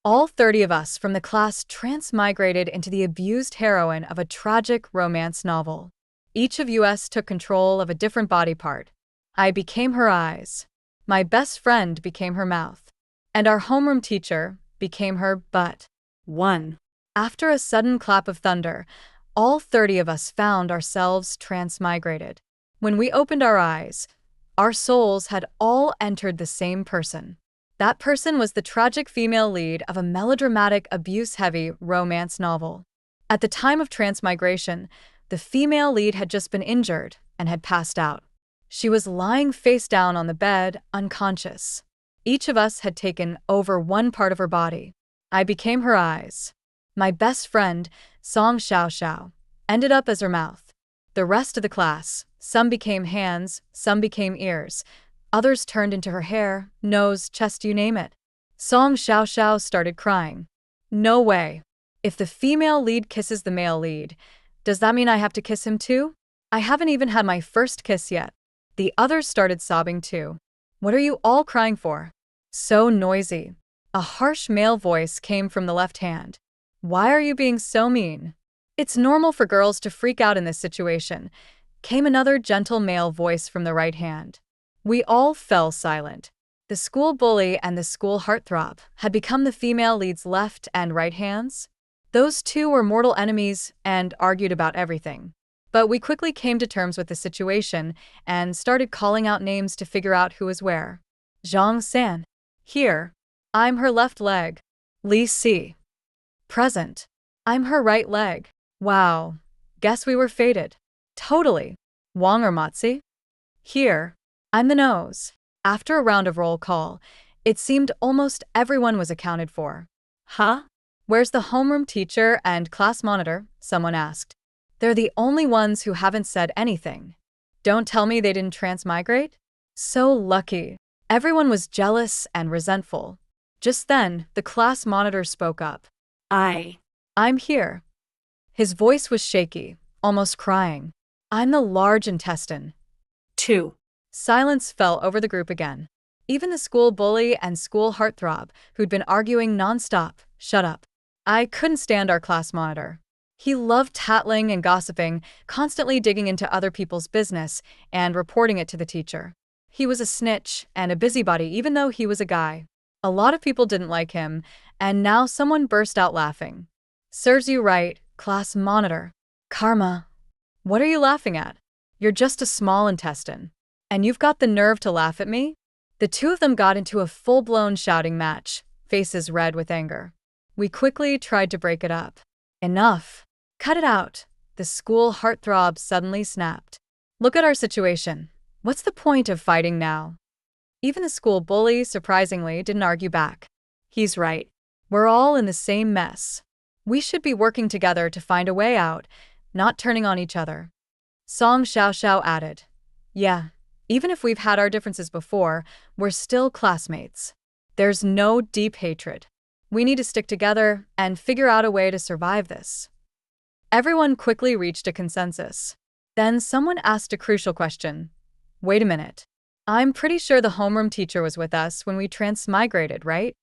All 30 of us from the class transmigrated into the abused heroine of a tragic romance novel. Each of us took control of a different body part. I became her eyes. My best friend became her mouth. And our homeroom teacher became her butt. 1. After a sudden clap of thunder, all 30 of us found ourselves transmigrated. When we opened our eyes, our souls had all entered the same person. That person was the tragic female lead of a melodramatic, abuse-heavy romance novel. At the time of transmigration, the female lead had just been injured and had passed out. She was lying face down on the bed, unconscious. Each of us had taken over one part of her body. I became her eyes. My best friend, Song Xiao Xiao, ended up as her mouth. The rest of the class, some became hands, some became ears. Others turned into her hair, nose, chest, you name it. Song Xiao Xiao started crying. No way. If the female lead kisses the male lead, does that mean I have to kiss him too? I haven't even had my first kiss yet. The others started sobbing too. What are you all crying for? So noisy. A harsh male voice came from the left hand. Why are you being so mean? It's normal for girls to freak out in this situation, came another gentle male voice from the right hand. We all fell silent. The school bully and the school heartthrob had become the female lead's left and right hands. Those two were mortal enemies and argued about everything. But we quickly came to terms with the situation and started calling out names to figure out who was where. Zhang San. Here. I'm her left leg. Li Si. Present. I'm her right leg. Wow. Guess we were fated. Totally. Wang or Matsi? Here. I'm the nose. After a round of roll call, it seemed almost everyone was accounted for. Huh? Where's the homeroom teacher and class monitor? Someone asked. They're the only ones who haven't said anything. Don't tell me they didn't transmigrate? So lucky. Everyone was jealous and resentful. Just then, the class monitor spoke up. I'm here. His voice was shaky, almost crying. I'm the large intestine. 2. Silence fell over the group again. Even the school bully and school heartthrob, who'd been arguing nonstop, shut up. I couldn't stand our class monitor. He loved tattling and gossiping, constantly digging into other people's business and reporting it to the teacher. He was a snitch and a busybody even though he was a guy. A lot of people didn't like him, and now someone burst out laughing. Serves you right, class monitor. Karma. What are you laughing at? You're just a small intestine. And you've got the nerve to laugh at me? The two of them got into a full-blown shouting match, faces red with anger. We quickly tried to break it up. Enough. Cut it out. The school heartthrob suddenly snapped. Look at our situation. What's the point of fighting now? Even the school bully, surprisingly, didn't argue back. He's right. We're all in the same mess. We should be working together to find a way out, not turning on each other. Song Xiao Xiao added. Yeah. Even if we've had our differences before, we're still classmates. There's no deep hatred. We need to stick together and figure out a way to survive this. Everyone quickly reached a consensus. Then someone asked a crucial question. Wait a minute. I'm pretty sure the homeroom teacher was with us when we transmigrated, right?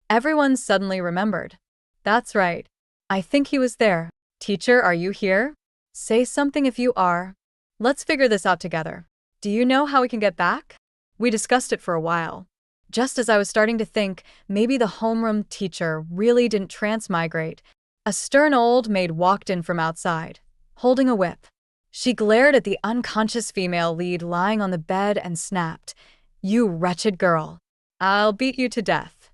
Everyone suddenly remembered. That's right. I think he was there. Teacher, are you here? Say something if you are. Let's figure this out together. Do you know how we can get back? We discussed it for a while. Just as I was starting to think maybe the homeroom teacher really didn't transmigrate, a stern old maid walked in from outside, holding a whip. She glared at the unconscious female lead lying on the bed and snapped, "You wretched girl. I'll beat you to death."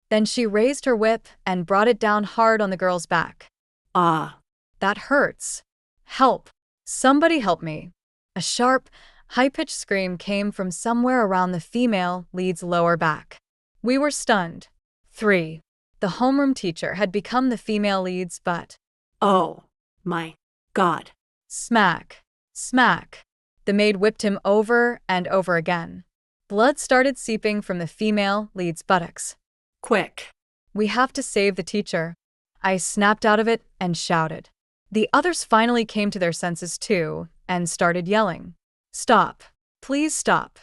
Then she raised her whip and brought it down hard on the girl's back. Ah. That hurts. Help. Somebody help me. A sharp, high-pitched scream came from somewhere around the female lead's lower back. We were stunned. 3. The homeroom teacher had become the female lead's butt. Oh, my God. Smack. Smack. The maid whipped him over and over again. Blood started seeping from the female lead's buttocks. Quick. We have to save the teacher. I snapped out of it and shouted. The others finally came to their senses too and started yelling. Stop. Please stop.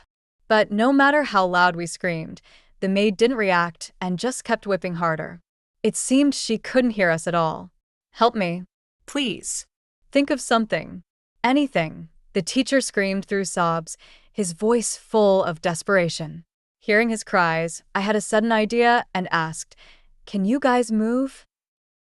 But no matter how loud we screamed, the maid didn't react and just kept whipping harder. It seemed she couldn't hear us at all. Help me. Please. Think of something. Anything. The teacher screamed through sobs, his voice full of desperation. Hearing his cries, I had a sudden idea and asked, "Can you guys move?"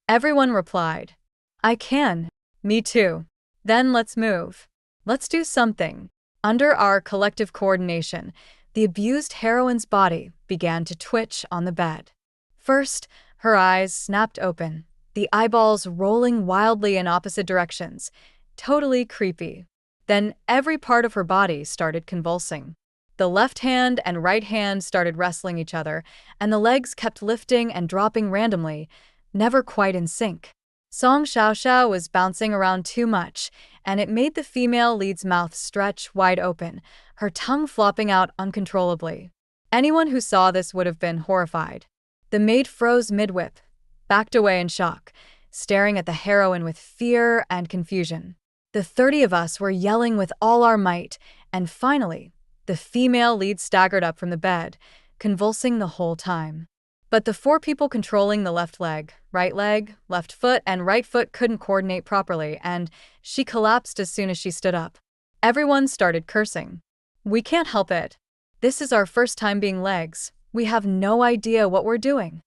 Everyone replied, "I can." Me too. Then let's move. Let's do something. Under our collective coordination, the abused heroine's body began to twitch on the bed. First, her eyes snapped open, the eyeballs rolling wildly in opposite directions. Totally creepy. Then every part of her body started convulsing. The left hand and right hand started wrestling each other, and the legs kept lifting and dropping randomly, never quite in sync. Song Xiaoxiao was bouncing around too much, and it made the female lead's mouth stretch wide open, her tongue flopping out uncontrollably. Anyone who saw this would have been horrified. The maid froze mid-whip, backed away in shock, staring at the heroine with fear and confusion. The 30 of us were yelling with all our might, and finally, the female lead staggered up from the bed, convulsing the whole time. But the 4 people controlling the left leg, left foot, and right foot couldn't coordinate properly, and she collapsed as soon as she stood up. Everyone started cursing. We can't help it. This is our first time being legs. We have no idea what we're doing.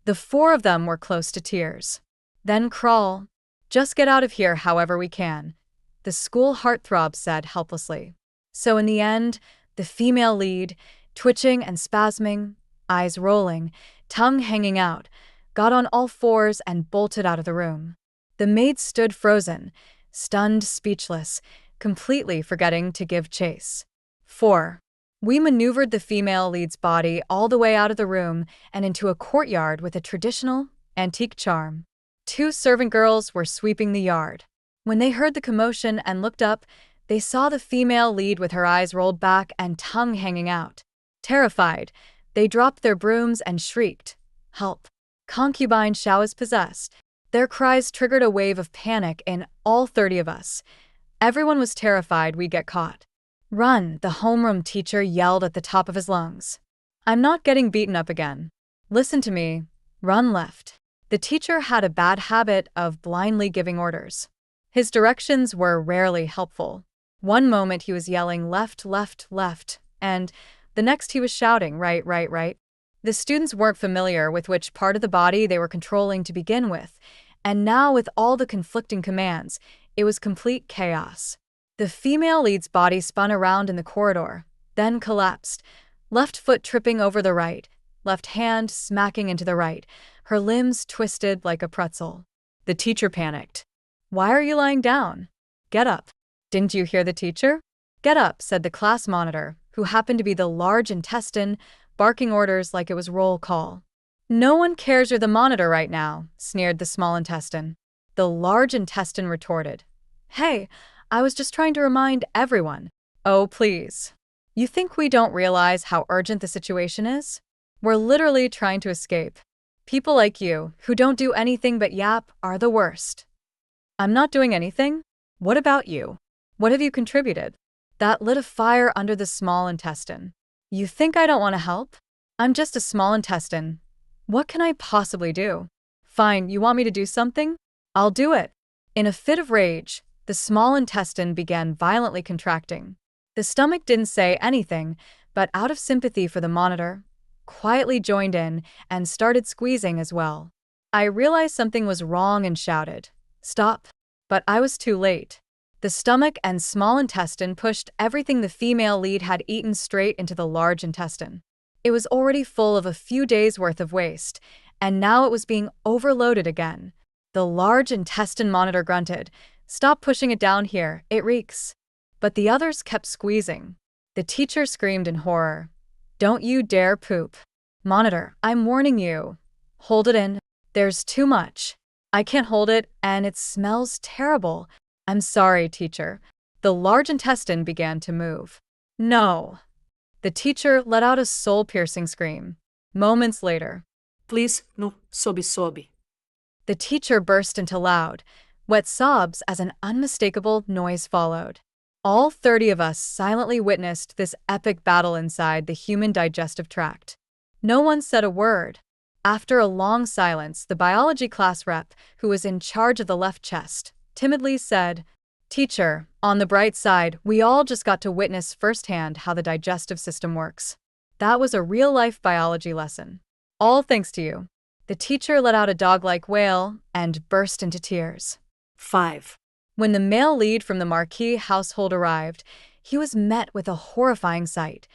The 4 of them were close to tears. Then crawl. Just get out of here however we can, the school heartthrob said helplessly. So in the end, the female lead, twitching and spasming, eyes rolling, tongue hanging out, got on all fours and bolted out of the room. The maid stood frozen, stunned, speechless, completely forgetting to give chase. 4. We maneuvered the female lead's body all the way out of the room and into a courtyard with a traditional, antique charm. 2 servant girls were sweeping the yard. When they heard the commotion and looked up, they saw the female lead with her eyes rolled back and tongue hanging out. Terrified, they dropped their brooms and shrieked, "Help! Concubine Xiao is possessed." Their cries triggered a wave of panic in all 30 of us. Everyone was terrified we'd get caught. "Run," the homeroom teacher yelled at the top of his lungs. "I'm not getting beaten up again. Listen to me. Run left." The teacher had a bad habit of blindly giving orders. His directions were rarely helpful. One moment he was yelling left, left, left, and the next he was shouting right, right, right. The students weren't familiar with which part of the body they were controlling to begin with, and now with all the conflicting commands, it was complete chaos. The female lead's body spun around in the corridor, then collapsed, left foot tripping over the right, left hand smacking into the right, her limbs twisted like a pretzel. The teacher panicked. "Why are you lying down? Get up." "Didn't you hear the teacher?" "Get up," said the class monitor, who happened to be the large intestine, barking orders like it was roll call. "No one cares you're the monitor right now," sneered the small intestine. The large intestine retorted, "Hey, I was just trying to remind everyone." "Oh, please. You think we don't realize how urgent the situation is? We're literally trying to escape. People like you, who don't do anything but yap, are the worst." "I'm not doing anything? What about you? What have you contributed?" That lit a fire under the small intestine. "You think I don't want to help? I'm just a small intestine. What can I possibly do?" "Fine, you want me to do something? I'll do it." In a fit of rage, the small intestine began violently contracting. The stomach didn't say anything, but out of sympathy for the monitor, quietly joined in and started squeezing as well. I realized something was wrong and shouted, "Stop!" But I was too late. The stomach and small intestine pushed everything the female lead had eaten straight into the large intestine. It was already full of a few days' worth of waste, and now it was being overloaded again. The large intestine monitor grunted, "Stop pushing it down here, it reeks." But the others kept squeezing. The teacher screamed in horror, "Don't you dare poop. Monitor, I'm warning you. Hold it in. There's too much. I can't hold it, and it smells terrible." "I'm sorry, teacher." The large intestine began to move. "No." The teacher let out a soul-piercing scream. Moments later, Please, no, sobi. the teacher burst into loud, wet sobs as an unmistakable noise followed. All 30 of us silently witnessed this epic battle inside the human digestive tract. No one said a word. After a long silence, the biology class rep, who was in charge of the left chest, timidly said, "Teacher, on the bright side, we all just got to witness firsthand how the digestive system works. That was a real-life biology lesson. All thanks to you." The teacher let out a dog-like wail and burst into tears. 5. When the male lead from the Marquis household arrived, he was met with a horrifying sight.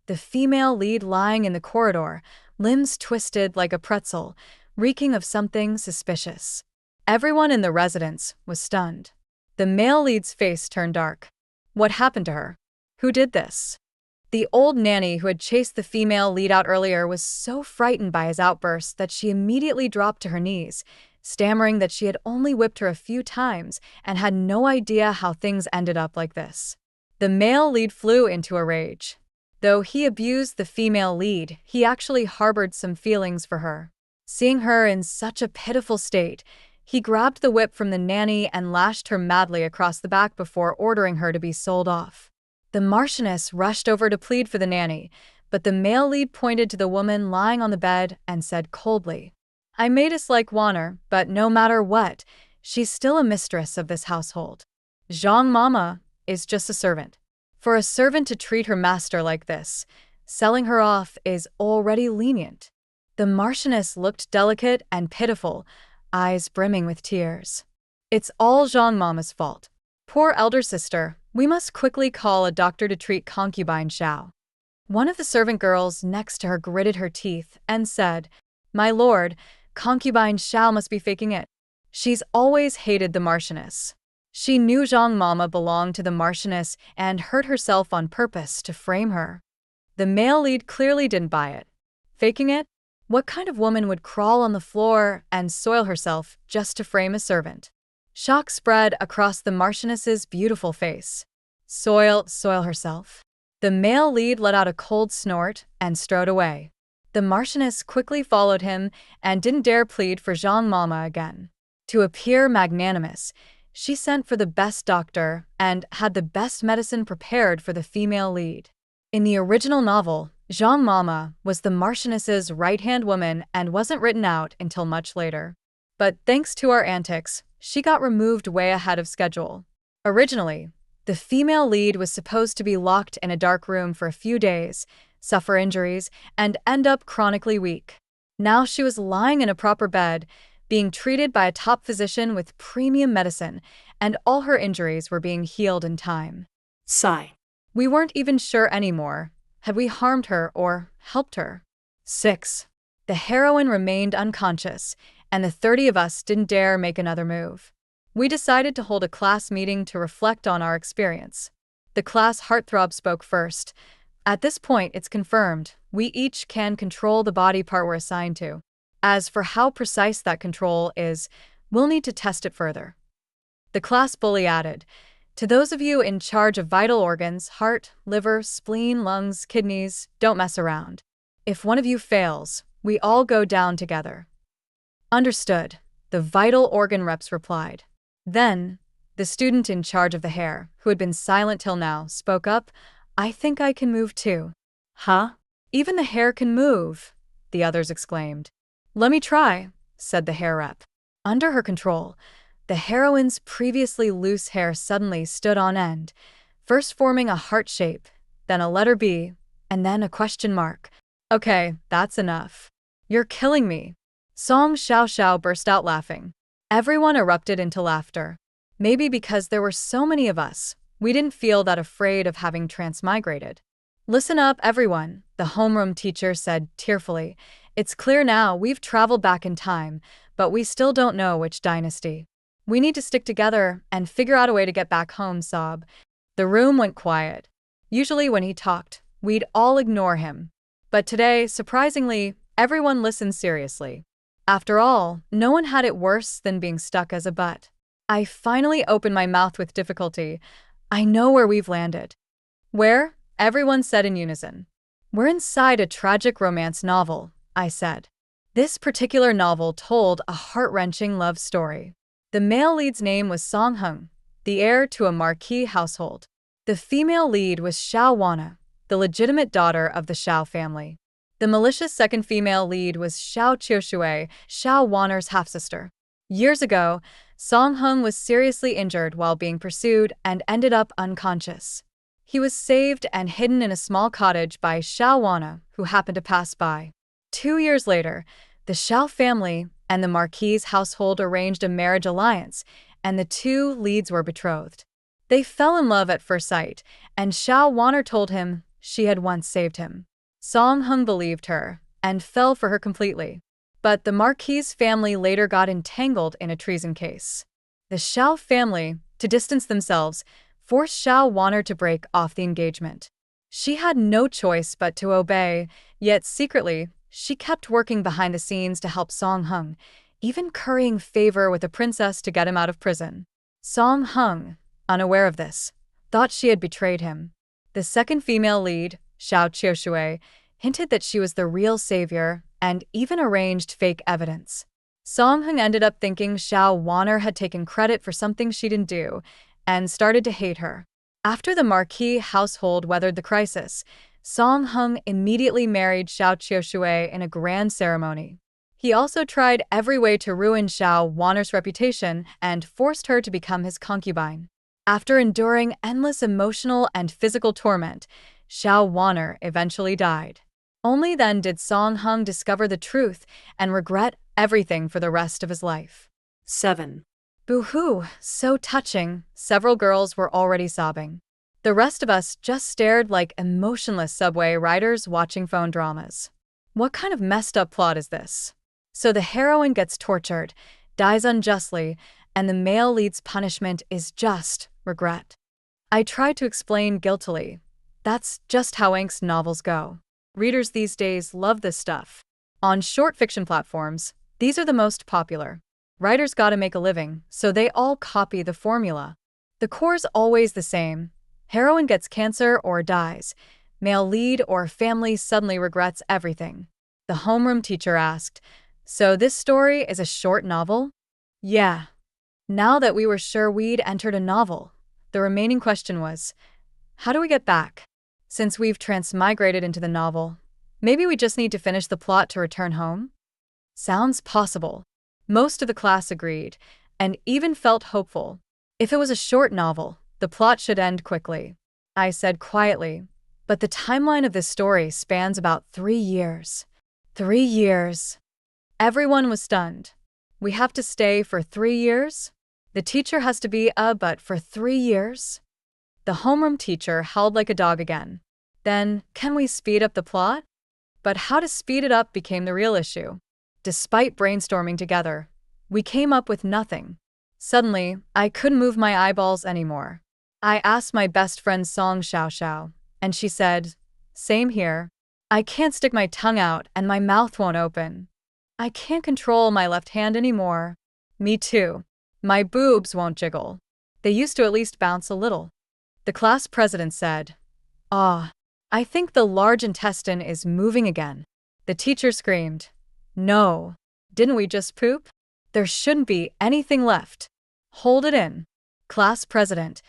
The female lead lying in the corridor, limbs twisted like a pretzel, reeking of something suspicious. Everyone in the residence was stunned. The male lead's face turned dark. What happened to her? Who did this? The old nanny who had chased the female lead out earlier was so frightened by his outburst that she immediately dropped to her knees, stammering that she had only whipped her a few times and had no idea how things ended up like this. The male lead flew into a rage. Though he abused the female lead, he actually harbored some feelings for her. Seeing her in such a pitiful state, he grabbed the whip from the nanny and lashed her madly across the back before ordering her to be sold off. The Marchioness rushed over to plead for the nanny, but the male lead pointed to the woman lying on the bed and said coldly, "I may dislike Warner, but no matter what, she's still a mistress of this household. Zhang Mama is just a servant. For a servant to treat her master like this, selling her off is already lenient." The Marchioness looked delicate and pitiful, eyes brimming with tears. "It's all Zhang Mama's fault. Poor elder sister, we must quickly call a doctor to treat concubine Xiao." One of the servant girls next to her gritted her teeth and said, "My lord, concubine Xiao must be faking it. She's always hated the Marchioness. She knew Zhang Mama belonged to the Marchioness and hurt herself on purpose to frame her." The male lead clearly didn't buy it. Faking it? What kind of woman would crawl on the floor and soil herself just to frame a servant? Shock spread across the Marchioness's beautiful face. Soil herself? The male lead let out a cold snort and strode away. The Marchioness quickly followed him and didn't dare plead for Zhang Mama again. To appear magnanimous, she sent for the best doctor and had the best medicine prepared for the female lead. In the original novel, Zhang Mama was the Marchioness's right-hand woman and wasn't written out until much later. But thanks to our antics, she got removed way ahead of schedule. Originally, the female lead was supposed to be locked in a dark room for a few days, suffer injuries, and end up chronically weak. Now she was lying in a proper bed, being treated by a top physician with premium medicine, and all her injuries were being healed in time. Sigh. We weren't even sure anymore. Had we harmed her or helped her? 6. The heroine remained unconscious, and the 30 of us didn't dare make another move. We decided to hold a class meeting to reflect on our experience. The class heartthrob spoke first. "At this point, it's confirmed. We each can control the body part we're assigned to. As for how precise that control is, we'll need to test it further." The class bully added, "To those of you in charge of vital organs, heart, liver, spleen, lungs, kidneys, don't mess around. If one of you fails, we all go down together." "Understood," the vital organ reps replied. Then, the student in charge of the hair, who had been silent till now, spoke up, "I think I can move too." Huh? "Even the hair can move," the others exclaimed. "Let me try," said the hair rep. Under her control, the heroine's previously loose hair suddenly stood on end, first forming a heart shape, then a letter B, and then a question mark. "Okay, that's enough. You're killing me." Song Xiao Xiao burst out laughing. Everyone erupted into laughter. Maybe because there were so many of us, we didn't feel that afraid of having transmigrated. "Listen up, everyone," the homeroom teacher said tearfully. "It's clear now we've traveled back in time, but we still don't know which dynasty. We need to stick together and figure out a way to get back home, sob." The room went quiet. Usually when he talked, we'd all ignore him. But today, surprisingly, everyone listened seriously. After all, no one had it worse than being stuck as a butt. I finally opened my mouth with difficulty. "I know where we've landed." "Where?" everyone said in unison. "We're inside a tragic romance novel," I said. This particular novel told a heart-wrenching love story. The male lead's name was Song Hung, the heir to a Marquis household. The female lead was Xiao Wana, the legitimate daughter of the Xiao family. The malicious second female lead was Xiao Qiushui, Xiao Wan'er's half-sister. Years ago, Song Hung was seriously injured while being pursued and ended up unconscious. He was saved and hidden in a small cottage by Xiao Wana, who happened to pass by. 2 years later, the Xiao family and the Marquis' household arranged a marriage alliance, and the two leads were betrothed. They fell in love at first sight, and Xiao Wan'er told him she had once saved him. Song Hung believed her and fell for her completely. But the Marquis' family later got entangled in a treason case. The Xiao family, to distance themselves, forced Xiao Wan'er to break off the engagement. She had no choice but to obey, yet secretly, she kept working behind the scenes to help Song Hung, even currying favor with the princess to get him out of prison. Song Hung, unaware of this, thought she had betrayed him. The second female lead, Xiao Qiushui, hinted that she was the real savior and even arranged fake evidence. Song Hung ended up thinking Xiao Wan'er had taken credit for something she didn't do and started to hate her. After the Marquis household weathered the crisis, Song Hung immediately married Xiao Qiushui in a grand ceremony. He also tried every way to ruin Xiao Wan'er's reputation and forced her to become his concubine. After enduring endless emotional and physical torment, Xiao Wan'er eventually died. Only then did Song Hung discover the truth and regret everything for the rest of his life. 7. Boo-hoo, so touching, several girls were already sobbing. The rest of us just stared like emotionless subway riders watching phone dramas. What kind of messed up plot is this? So the heroine gets tortured, dies unjustly, and the male lead's punishment is just regret. I tried to explain guiltily. That's just how angst novels go. Readers these days love this stuff. On short fiction platforms, these are the most popular. Writers gotta make a living, so they all copy the formula. The core's always the same. Heroine gets cancer or dies. Male lead or family suddenly regrets everything. The homeroom teacher asked, "So this story is a short novel?" Yeah. Now that we were sure we'd entered a novel, the remaining question was, how do we get back? Since we've transmigrated into the novel, maybe we just need to finish the plot to return home? Sounds possible. Most of the class agreed, and even felt hopeful. If it was a short novel, the plot should end quickly. I said quietly, but the timeline of this story spans about 3 years. 3 years. Everyone was stunned. We have to stay for 3 years? The teacher has to be but for 3 years? The homeroom teacher howled like a dog again. Then, can we speed up the plot? But how to speed it up became the real issue. Despite brainstorming together, we came up with nothing. Suddenly, I couldn't move my eyeballs anymore. I asked my best friend Song Xiao, and she said, "Same here. I can't stick my tongue out and my mouth won't open. I can't control my left hand anymore." Me too. My boobs won't jiggle. They used to at least bounce a little. The class president said, I think the large intestine is moving again." The teacher screamed, "No, didn't we just poop? There shouldn't be anything left. Hold it in." Class president,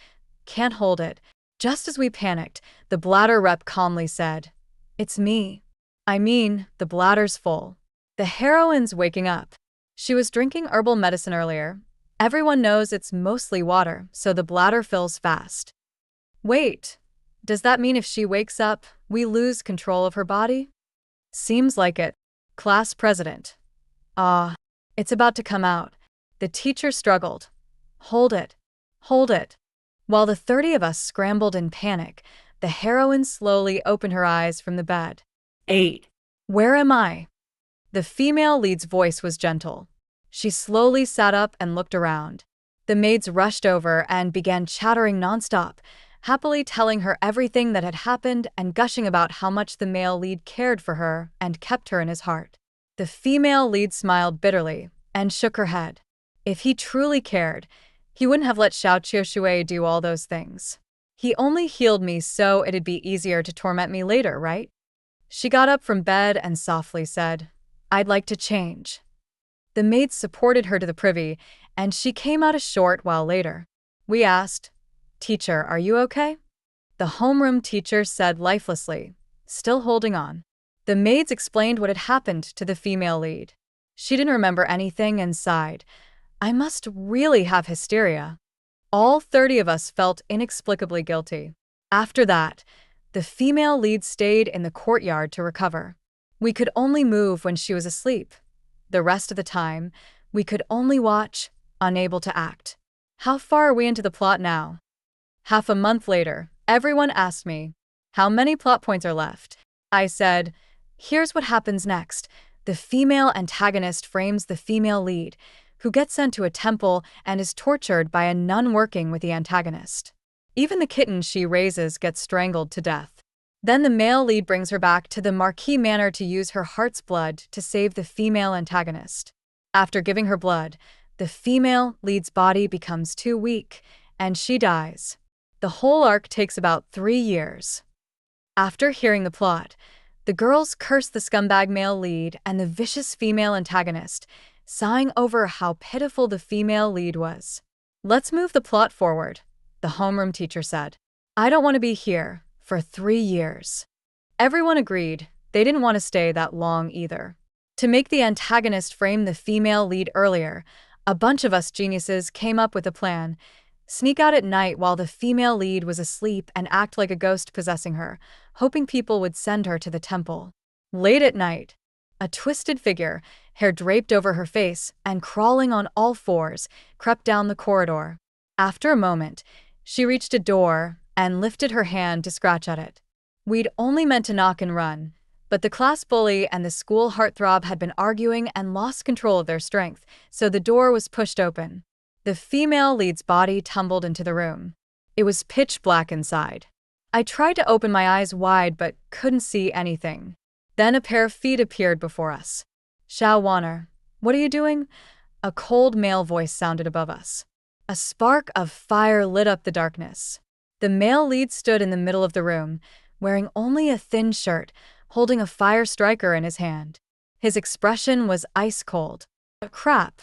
"Can't hold it." Just as we panicked, the bladder rep calmly said, "It's me. I mean, the bladder's full." The heroine's waking up. She was drinking herbal medicine earlier. Everyone knows it's mostly water, so the bladder fills fast. Wait, does that mean if she wakes up, we lose control of her body? Seems like it. Class president. It's about to come out. The teacher struggled. Hold it. Hold it. While the 30 of us scrambled in panic, the heroine slowly opened her eyes from the bed. 8. Where am I? The female lead's voice was gentle. She slowly sat up and looked around. The maids rushed over and began chattering nonstop, happily telling her everything that had happened and gushing about how much the male lead cared for her and kept her in his heart. The female lead smiled bitterly and shook her head. If he truly cared, he wouldn't have let Xiao Qiushui do all those things. He only healed me so it'd be easier to torment me later, right? She got up from bed and softly said, "I'd like to change." The maids supported her to the privy, and she came out a short while later. We asked, "Teacher, are you okay?" The homeroom teacher said lifelessly, still holding on, The maids explained what had happened to the female lead. She didn't remember anything and sighed. I must really have hysteria. All 30 of us felt inexplicably guilty. After that, the female lead stayed in the courtyard to recover. We could only move when she was asleep. The rest of the time, we could only watch, unable to act. How far are we into the plot now? Half a month later, everyone asked me, how many plot points are left? I said, here's what happens next. The female antagonist frames the female lead, who gets sent to a temple and is tortured by a nun working with the antagonist. Even the kitten she raises gets strangled to death. Then the male lead brings her back to the Marquis Manor to use her heart's blood to save the female antagonist. After giving her blood, the female lead's body becomes too weak, and she dies. The whole arc takes about 3 years. After hearing the plot, the girls curse the scumbag male lead and the vicious female antagonist, sighing over how pitiful the female lead was. Let's move the plot forward, the homeroom teacher said. I don't want to be here for 3 years. Everyone agreed. They didn't want to stay that long either. To make the antagonist frame the female lead earlier, a bunch of us geniuses came up with a plan. Sneak out at night while the female lead was asleep and act like a ghost possessing her, hoping people would send her to the temple. Late at night, a twisted figure, hair draped over her face and crawling on all fours, crept down the corridor. After a moment, she reached a door and lifted her hand to scratch at it. We'd only meant to knock and run, but the class bully and the school heartthrob had been arguing and lost control of their strength, so the door was pushed open. The female lead's body tumbled into the room. It was pitch black inside. I tried to open my eyes wide but couldn't see anything. Then a pair of feet appeared before us. Xiao Wanner, what are you doing? A cold male voice sounded above us. A spark of fire lit up the darkness. The male lead stood in the middle of the room, wearing only a thin shirt, holding a fire striker in his hand. His expression was ice cold. Crap.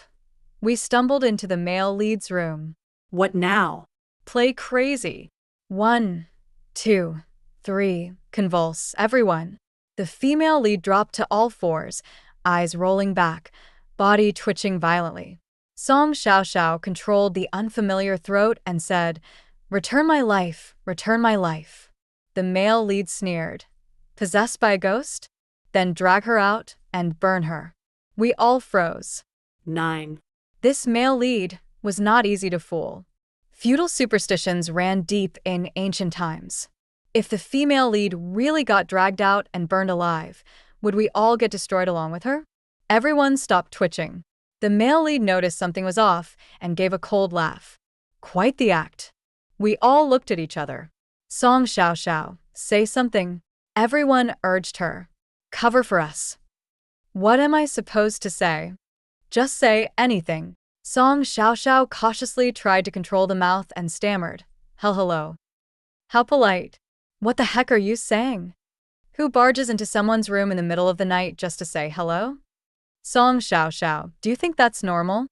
We stumbled into the male lead's room. What now? Play crazy. 1, 2, 3, convulse, everyone. The female lead dropped to all fours, eyes rolling back, body twitching violently. Song Xiao controlled the unfamiliar throat and said, return my life, return my life. The male lead sneered. Possessed by a ghost? Then drag her out and burn her. We all froze. 9. This male lead was not easy to fool. Feudal superstitions ran deep in ancient times. If the female lead really got dragged out and burned alive, would we all get destroyed along with her? Everyone stopped twitching. The male lead noticed something was off and gave a cold laugh. Quite the act. We all looked at each other. Song Xiao, say something. Everyone urged her. Cover for us. What am I supposed to say? Just say anything. Song Xiao cautiously tried to control the mouth and stammered. Hello. How polite. What the heck are you saying? Who barges into someone's room in the middle of the night just to say hello? Song Xiao, do you think that's normal?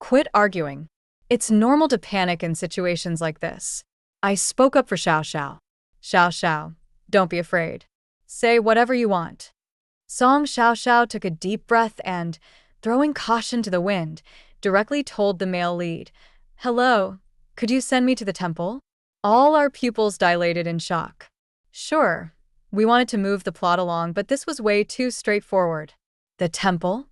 Quit arguing. It's normal to panic in situations like this. I spoke up for Xiao. Xiao, don't be afraid. Say whatever you want. Song Xiao took a deep breath and, throwing caution to the wind, directly told the male lead, hello, could you send me to the temple? All our pupils dilated in shock. Sure, we wanted to move the plot along, but this was way too straightforward. The temple?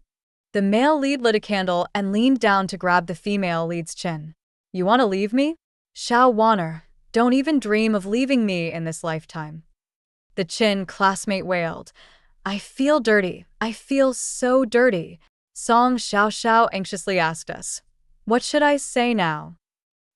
The male lead lit a candle and leaned down to grab the female lead's chin. You want to leave me? Xiao Wanner, don't even dream of leaving me in this lifetime. The chin classmate wailed. I feel dirty. I feel so dirty. Song Xiao anxiously asked us. What should I say now?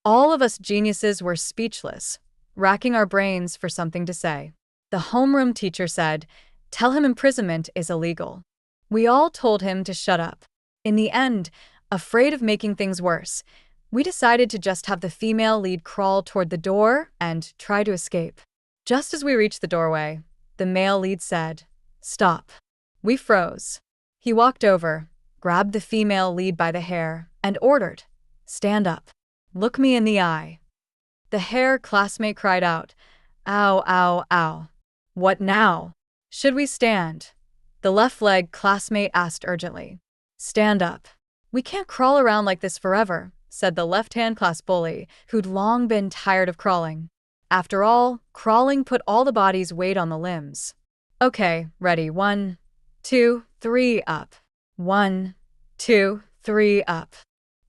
All of us geniuses were speechless, racking our brains for something to say. The homeroom teacher said, tell him imprisonment is illegal. We all told him to shut up. In the end, afraid of making things worse, we decided to just have the female lead crawl toward the door and try to escape. Just as we reached the doorway, the male lead said, stop. We froze. He walked over, grabbed the female lead by the hair, and ordered, stand up. Look me in the eye. The hair classmate cried out, ow. What now? Should we stand? The left leg classmate asked urgently. Stand up. We can't crawl around like this forever, said the left-hand class bully, who'd long been tired of crawling. After all, crawling put all the body's weight on the limbs. Okay, ready, 1, 2, 3, up. 1, 2, 3, up.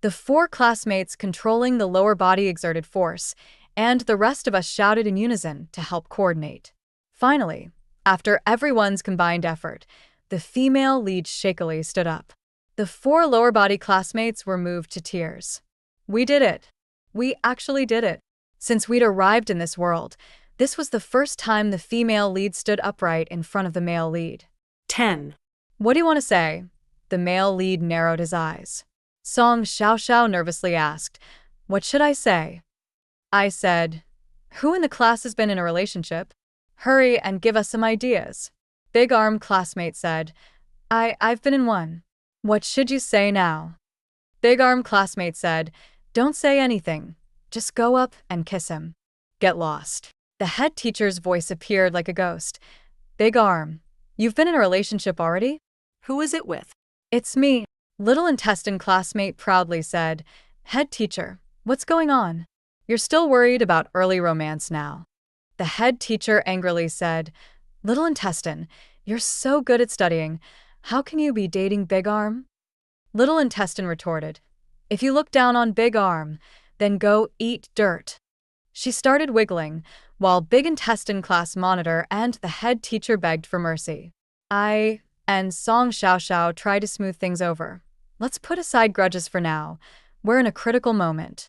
The 4 classmates controlling the lower body exerted force, and the rest of us shouted in unison to help coordinate. Finally, after everyone's combined effort, the female lead shakily stood up. The 4 lower body classmates were moved to tears. We did it. We actually did it. Since we'd arrived in this world, this was the first time the female lead stood upright in front of the male lead. 10. What do you want to say? The male lead narrowed his eyes. Song Xiao nervously asked, What should I say? I said, Who in the class has been in a relationship? Hurry and give us some ideas. Big arm classmate said, I've been in one. What should you say now? Big arm classmate said, Don't say anything. Just go up and kiss him. Get lost. The head teacher's voice appeared like a ghost. Big arm, you've been in a relationship already? Who is it with? It's me. Little intestine classmate proudly said, Head teacher, what's going on? You're still worried about early romance now. The head teacher angrily said, Little intestine, you're so good at studying. How can you be dating Big Arm? Little intestine retorted, If you look down on Big Arm, then go eat dirt. She started wiggling, while Big Intestine class monitor and the head teacher begged for mercy. And Song Xiao tried to smooth things over. Let's put aside grudges for now. We're in a critical moment.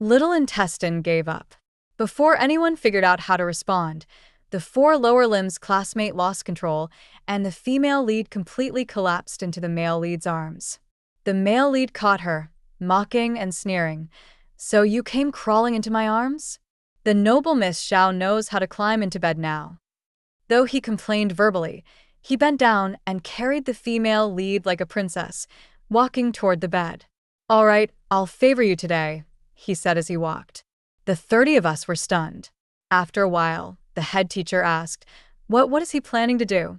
Little Intestine gave up. Before anyone figured out how to respond, the 4 lower limbs classmate lost control, and the female lead completely collapsed into the male lead's arms. The male lead caught her, mocking and sneering. So you came crawling into my arms? The noble Miss Xiao knows how to climb into bed now. Though he complained verbally, he bent down and carried the female lead like a princess, walking toward the bed. All right, I'll favor you today, he said as he walked. The 30 of us were stunned. After a while, the head teacher asked, What is he planning to do?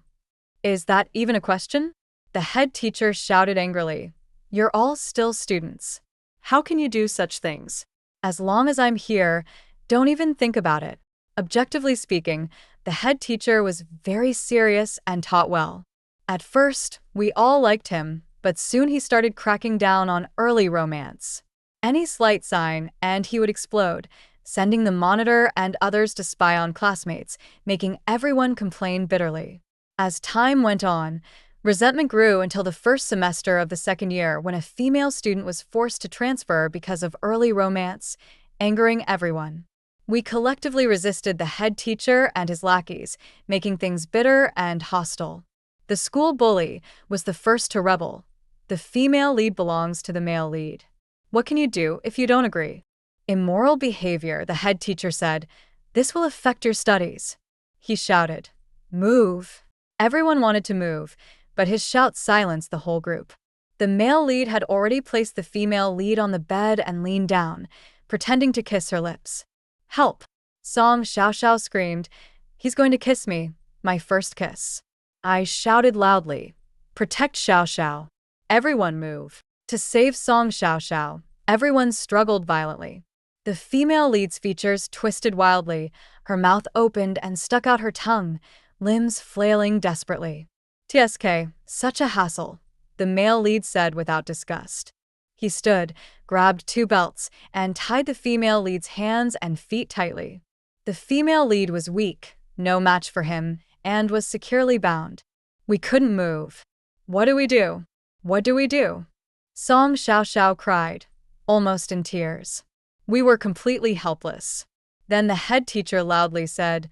Is that even a question? The head teacher shouted angrily, You're all still students. How can you do such things? As long as I'm here, don't even think about it. Objectively speaking, the head teacher was very serious and taught well. At first, we all liked him, but soon he started cracking down on early romance. Any slight sign, and he would explode, sending the monitor and others to spy on classmates, making everyone complain bitterly. As time went on, resentment grew until the first semester of the second year when a female student was forced to transfer because of early romance, angering everyone. We collectively resisted the head teacher and his lackeys, making things bitter and hostile. The school bully was the first to rebel. The female lead belongs to the male lead. What can you do if you don't agree? Immoral behavior, the head teacher said. This will affect your studies. He shouted, Move. Everyone wanted to move, but his shout silenced the whole group. The male lead had already placed the female lead on the bed and leaned down, pretending to kiss her lips. Help! Song Xiao screamed. He's going to kiss me, my first kiss. I shouted loudly. Protect Xiao. Everyone move. To save Song Xiao, everyone struggled violently. The female lead's features twisted wildly, her mouth opened and stuck out her tongue, limbs flailing desperately. TSK, such a hassle, the male lead said without disgust. He stood, grabbed 2 belts, and tied the female lead's hands and feet tightly. The female lead was weak, no match for him, and was securely bound. We couldn't move. What do we do? What do we do? Song Xiao cried, almost in tears. We were completely helpless. Then the head teacher loudly said,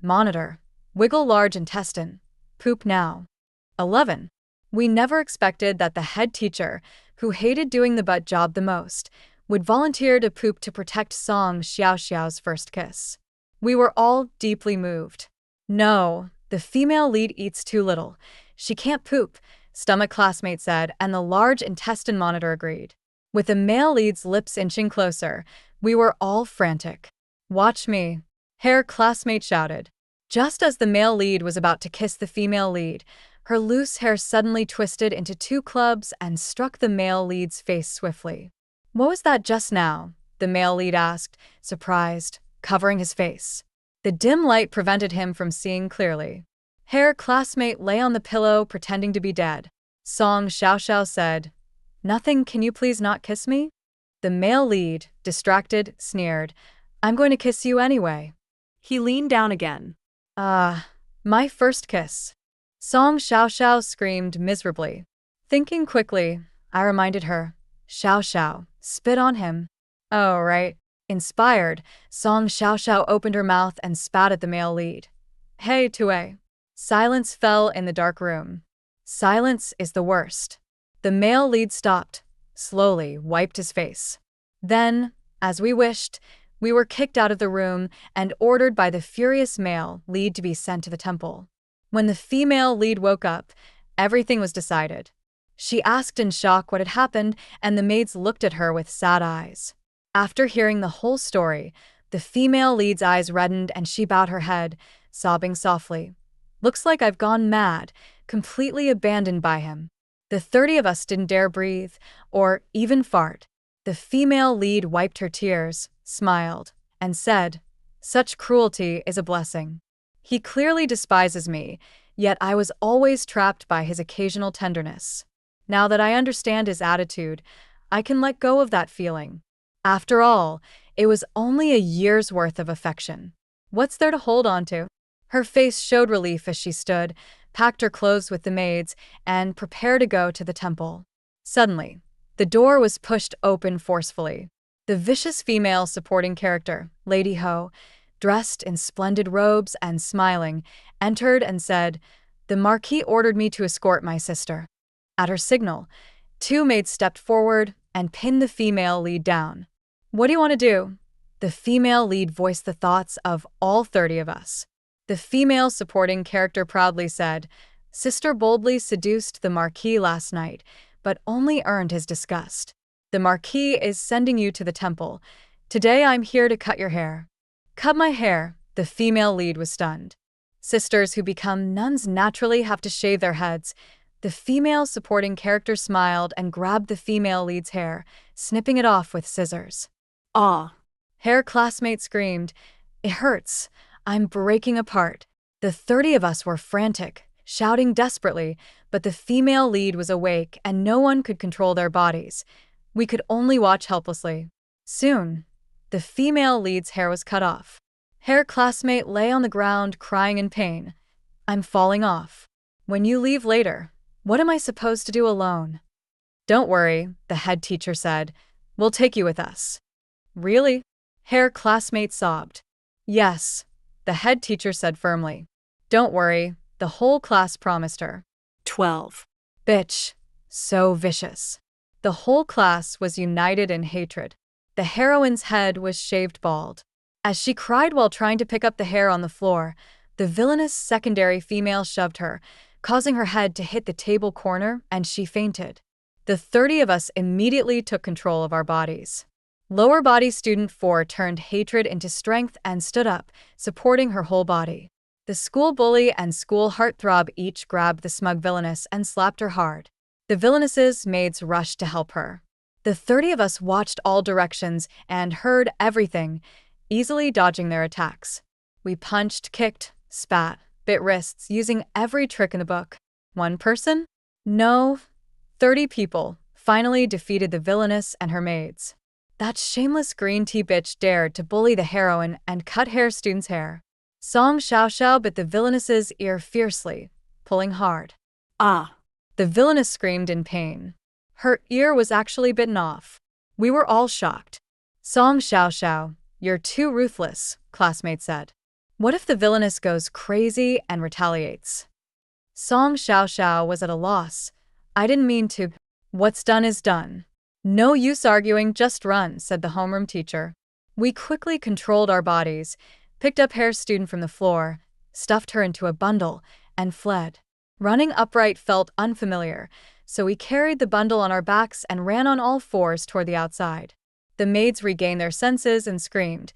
Monitor, wiggle large intestine, poop now. 11. We never expected that the head teacher, who hated doing the butt job the most, would volunteer to poop to protect Song Xiao's first kiss. We were all deeply moved. No, the female lead eats too little. She can't poop, stomach classmate said, and the large intestine monitor agreed. With the male lead's lips inching closer, we were all frantic. Watch me, hair classmate shouted. Just as the male lead was about to kiss the female lead, Her loose hair suddenly twisted into two clubs and struck the male lead's face swiftly. "What was that just now?" the male lead asked, surprised, covering his face. The dim light prevented him from seeing clearly. Her classmate lay on the pillow, pretending to be dead. Song Xiaoxiao said, "Nothing, can you please not kiss me?" The male lead, distracted, sneered, "I'm going to kiss you anyway." He leaned down again. My first kiss." Song Xiaoxiao screamed miserably. Thinking quickly, I reminded her, "Xiaoxiao, spit on him." "Oh, right." Inspired, Song Xiaoxiao opened her mouth and spat at the male lead. "Hey, Tue." Silence fell in the dark room. Silence is the worst. The male lead stopped, slowly wiped his face. Then, as we wished, we were kicked out of the room and ordered by the furious male lead to be sent to the temple. When the female lead woke up, everything was decided. She asked in shock what had happened, and the maids looked at her with sad eyes. After hearing the whole story, the female lead's eyes reddened and she bowed her head, sobbing softly. "Looks like I've gone mad, completely abandoned by him." The 30 of us didn't dare breathe, or even fart. The female lead wiped her tears, smiled, and said, "Such cruelty is a blessing. He clearly despises me, yet I was always trapped by his occasional tenderness. Now that I understand his attitude, I can let go of that feeling. After all, it was only a year's worth of affection. What's there to hold on to?" Her face showed relief as she stood, packed her clothes with the maids, and prepared to go to the temple. Suddenly, the door was pushed open forcefully. The vicious female supporting character, Lady Ho, dressed in splendid robes and smiling, entered and said, "The Marquis ordered me to escort my sister." At her signal, two maids stepped forward and pinned the female lead down. "What do you want to do?" The female lead voiced the thoughts of all 30 of us. The female supporting character proudly said, "Sister boldly seduced the Marquis last night, but only earned his disgust. The Marquis is sending you to the temple. Today I'm here to cut your hair." "Cut my hair?" The female lead was stunned. Sisters who become nuns naturally have to shave their heads. The female supporting character smiled and grabbed the female lead's hair, snipping it off with scissors. "Ah!" Her classmate screamed, "It hurts. I'm breaking apart." The 30 of us were frantic, shouting desperately, but the female lead was awake and no one could control their bodies. We could only watch helplessly. Soon, the female lead's hair was cut off. Her classmate lay on the ground crying in pain. "I'm falling off. When you leave later, what am I supposed to do alone?" "Don't worry," the head teacher said. "We'll take you with us." "Really?" Her classmate sobbed. "Yes," the head teacher said firmly. "Don't worry," the whole class promised her. 12. Bitch. So vicious. The whole class was united in hatred. The heroine's head was shaved bald. As she cried while trying to pick up the hair on the floor, the villainous secondary female shoved her, causing her head to hit the table corner, and she fainted. The 30 of us immediately took control of our bodies. Lower body student 4 turned hatred into strength and stood up, supporting her whole body. The school bully and school heartthrob each grabbed the smug villainess and slapped her hard. The villainess's maids rushed to help her. The 30 of us watched all directions and heard everything, easily dodging their attacks. We punched, kicked, spat, bit wrists, using every trick in the book. One person? No, 30 people finally defeated the villainess and her maids. That shameless green tea bitch dared to bully the heroine and cut hair student's hair. Song Xiaoxiao bit the villainess's ear fiercely, pulling hard. "Ah!" The villainess screamed in pain. Her ear was actually bitten off. We were all shocked. "Song Xiaoxiao, you're too ruthless," classmates said. "What if the villainess goes crazy and retaliates?" Song Xiaoxiao was at a loss. "I didn't mean to." "What's done is done. No use arguing, just run," said the homeroom teacher. We quickly controlled our bodies, picked up hair student from the floor, stuffed her into a bundle, and fled. Running upright felt unfamiliar, so we carried the bundle on our backs and ran on all fours toward the outside. The maids regained their senses and screamed,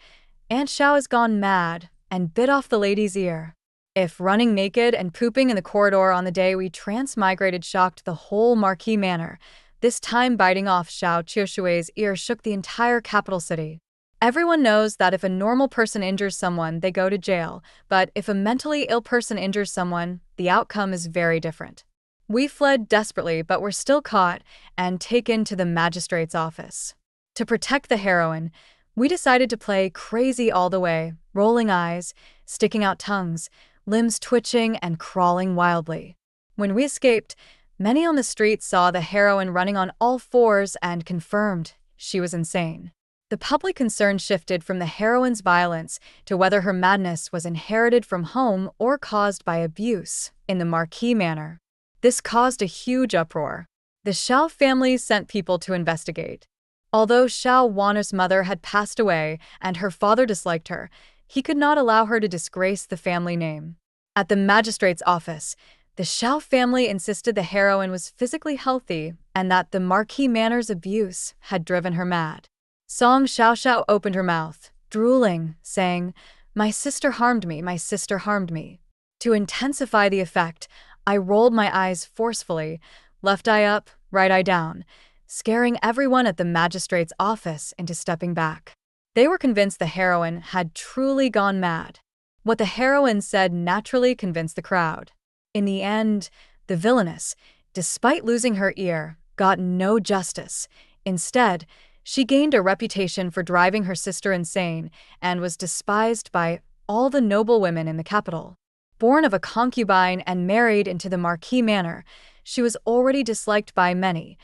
"Aunt Xiao has gone mad," and bit off the lady's ear. If running naked and pooping in the corridor on the day we transmigrated shocked the whole Marquis Manor, this time biting off Xiao Qiushui's ear shook the entire capital city. Everyone knows that if a normal person injures someone, they go to jail, but if a mentally ill person injures someone, the outcome is very different. We fled desperately, but were still caught and taken to the magistrate's office. To protect the heroine, we decided to play crazy all the way, rolling eyes, sticking out tongues, limbs twitching and crawling wildly. When we escaped, many on the street saw the heroine running on all fours and confirmed she was insane. The public concern shifted from the heroine's violence to whether her madness was inherited from home or caused by abuse in the Marquis Manor. This caused a huge uproar. The Xiao family sent people to investigate. Although Xiao Wanner's mother had passed away and her father disliked her, he could not allow her to disgrace the family name. At the magistrate's office, the Xiao family insisted the heroine was physically healthy and that the Marquis Manor's abuse had driven her mad. Song Xiaoxiao opened her mouth, drooling, saying, "My sister harmed me, my sister harmed me." To intensify the effect, I rolled my eyes forcefully, left eye up, right eye down, scaring everyone at the magistrate's office into stepping back. They were convinced the heroine had truly gone mad. What the heroine said naturally convinced the crowd. In the end, the villainess, despite losing her ear, got no justice. Instead, she gained a reputation for driving her sister insane and was despised by all the noble women in the capital. Born of a concubine and married into the Marquis Manor, she was already disliked by many.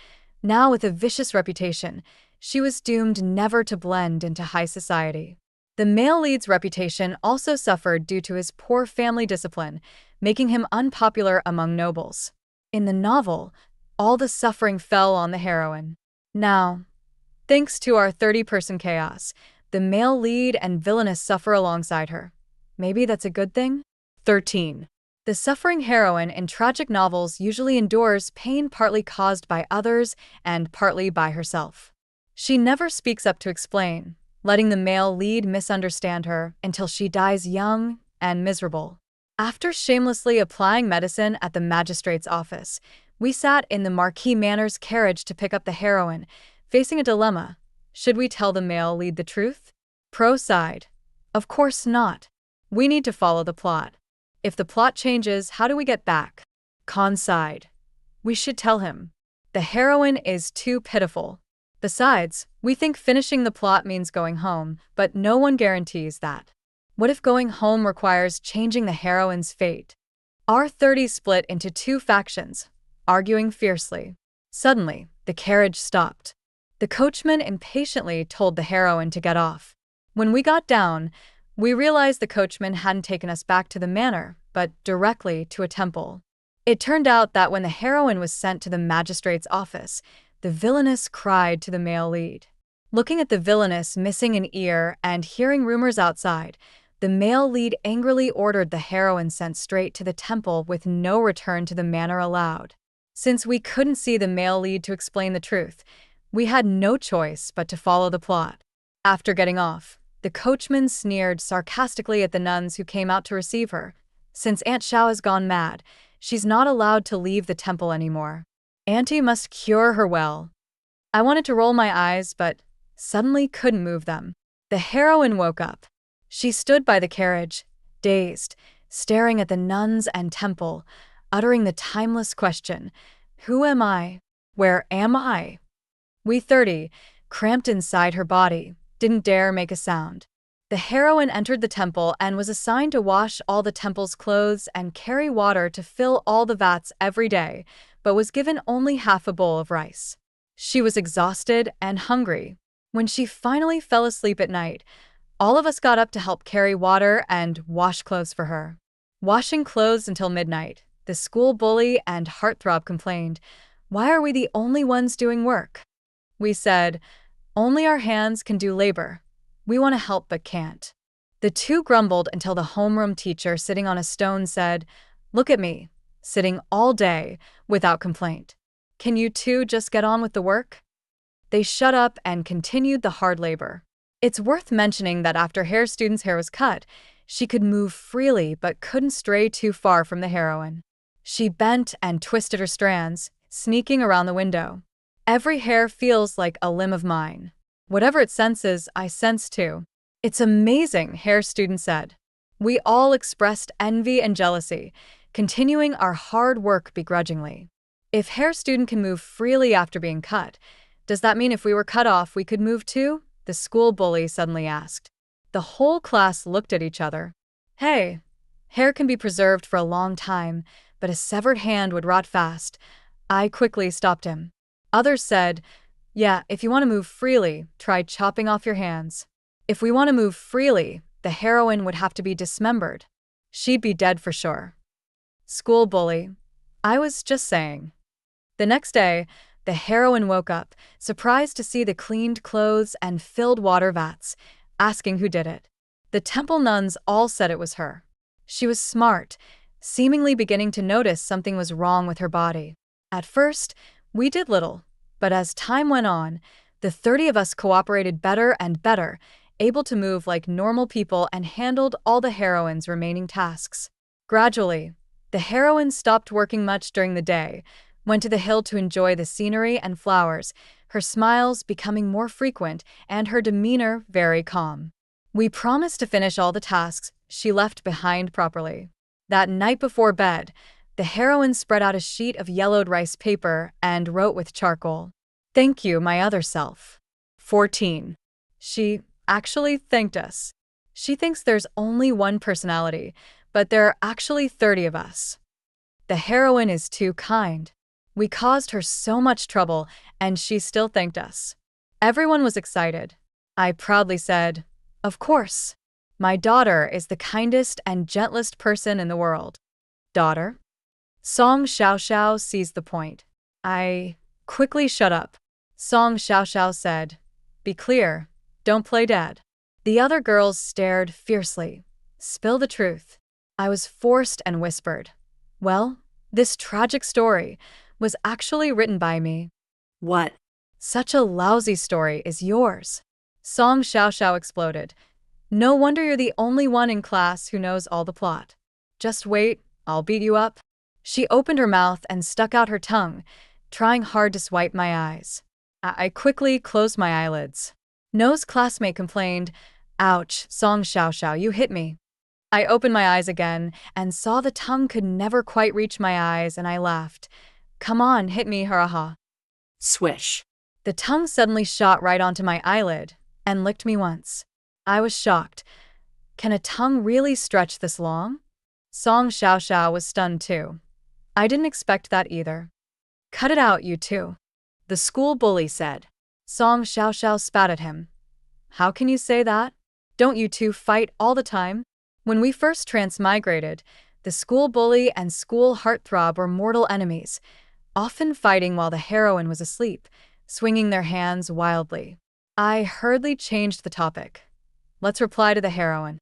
Now, with a vicious reputation, she was doomed never to blend into high society. The male lead's reputation also suffered due to his poor family discipline, making him unpopular among nobles. In the novel, all the suffering fell on the heroine. Now, thanks to our 30-person chaos, the male lead and villainess suffer alongside her. Maybe that's a good thing? 13. The suffering heroine in tragic novels usually endures pain partly caused by others and partly by herself. She never speaks up to explain, letting the male lead misunderstand her until she dies young and miserable. After shamelessly applying medicine at the magistrate's office, we sat in the Marquis Manor's carriage to pick up the heroine, facing a dilemma. Should we tell the male lead the truth? Pro side. Of course not. We need to follow the plot. If the plot changes, how do we get back? Con side. We should tell him. The heroine is too pitiful. Besides, we think finishing the plot means going home, but no one guarantees that. What if going home requires changing the heroine's fate? Our 30 split into two factions, arguing fiercely. Suddenly, the carriage stopped. The coachman impatiently told the heroine to get off. When we got down, we realized the coachman hadn't taken us back to the manor, but directly to a temple. It turned out that when the heroine was sent to the magistrate's office, the villainess cried to the male lead. Looking at the villainess missing an ear and hearing rumors outside, the male lead angrily ordered the heroine sent straight to the temple with no return to the manor allowed. Since we couldn't see the male lead to explain the truth, we had no choice but to follow the plot. After getting off, the coachman sneered sarcastically at the nuns who came out to receive her. Since Aunt Xiao has gone mad, she's not allowed to leave the temple anymore. Auntie must cure her well. I wanted to roll my eyes, but suddenly couldn't move them. The heroine woke up. She stood by the carriage, dazed, staring at the nuns and temple, uttering the timeless question, "Who am I? Where am I?" We 30, cramped inside her body, didn't dare make a sound. The heroine entered the temple and was assigned to wash all the temple's clothes and carry water to fill all the vats every day, but was given only half a bowl of rice. She was exhausted and hungry. When she finally fell asleep at night, all of us got up to help carry water and wash clothes for her. Washing clothes until midnight, the school bully and heartthrob complained, "Why are we the only ones doing work?" We said, "Only our hands can do labor. We want to help but can't." The two grumbled until the homeroom teacher sitting on a stone said, "Look at me, sitting all day without complaint. Can you two just get on with the work?" They shut up and continued the hard labor. It's worth mentioning that after Hair Student's hair was cut, She could move freely but couldn't stray too far from the heroine. She bent and twisted her strands, sneaking around the window. Every hair feels like a limb of mine. Whatever it senses, I sense too. It's amazing, hair student said. We all expressed envy and jealousy, continuing our hard work begrudgingly. If hair student can move freely after being cut, does that mean if we were cut off, we could move too? The school bully suddenly asked. The whole class looked at each other. Hey, hair can be preserved for a long time, but a severed hand would rot fast. I quickly stopped him. Others said, yeah, if you want to move freely, try chopping off your hands. If we want to move freely, the heroine would have to be dismembered. She'd be dead for sure. School bully. I was just saying. The next day, the heroine woke up, surprised to see the cleaned clothes and filled water vats, asking who did it. The temple nuns all said it was her. She was smart, seemingly beginning to notice something was wrong with her body. At first, we did little, but as time went on, the 30 of us cooperated better and better, able to move like normal people and handled all the heroine's remaining tasks. Gradually, the heroine stopped working much during the day, went to the hill to enjoy the scenery and flowers, her smiles becoming more frequent and her demeanor very calm. We promised to finish all the tasks she left behind properly. That night before bed, the heroine spread out a sheet of yellowed rice paper and wrote with charcoal, "Thank you, my other self." 14. She actually thanked us. She thinks there's only one personality, but there are actually 30 of us. The heroine is too kind. We caused her so much trouble, and she still thanked us. Everyone was excited. I proudly said, "Of course. My daughter is the kindest and gentlest person in the world." Daughter? Song Xiao Xiao seized the point. I quickly shut up. Song Xiao Xiao said, "Be clear, don't play dead." The other girls stared fiercely. Spill the truth. I was forced and whispered, "Well, this tragic story was actually written by me." What? Such a lousy story is yours. Song Xiao Xiao exploded. No wonder you're the only one in class who knows all the plot. Just wait, I'll beat you up. She opened her mouth and stuck out her tongue, trying hard to swipe my eyes. I quickly closed my eyelids. No's classmate complained, "Ouch, Song Xiao Xiao, you hit me." I opened my eyes again and saw the tongue could never quite reach my eyes, and I laughed. "Come on, hit me, haraha." Swish. The tongue suddenly shot right onto my eyelid and licked me once. I was shocked. Can a tongue really stretch this long? Song Xiao Xiao was stunned too. I didn't expect that either. "Cut it out, you two," the school bully said. Song Xiao Xiao spat at him. "How can you say that? Don't you two fight all the time?" When we first transmigrated, the school bully and school heartthrob were mortal enemies, often fighting while the heroine was asleep, swinging their hands wildly. I hurriedly changed the topic. Let's reply to the heroine.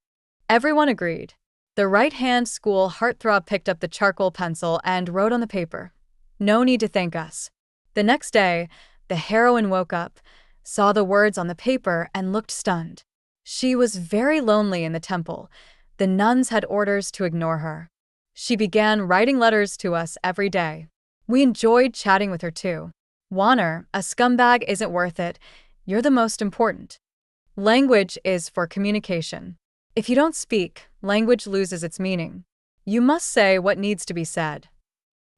Everyone agreed. The right-hand school heartthrob picked up the charcoal pencil and wrote on the paper, "No need to thank us." The next day, the heroine woke up, saw the words on the paper, and looked stunned. She was very lonely in the temple. The nuns had orders to ignore her. She began writing letters to us every day. We enjoyed chatting with her too. "Warner, a scumbag isn't worth it. You're the most important. Language is for communication. If you don't speak, language loses its meaning. You must say what needs to be said.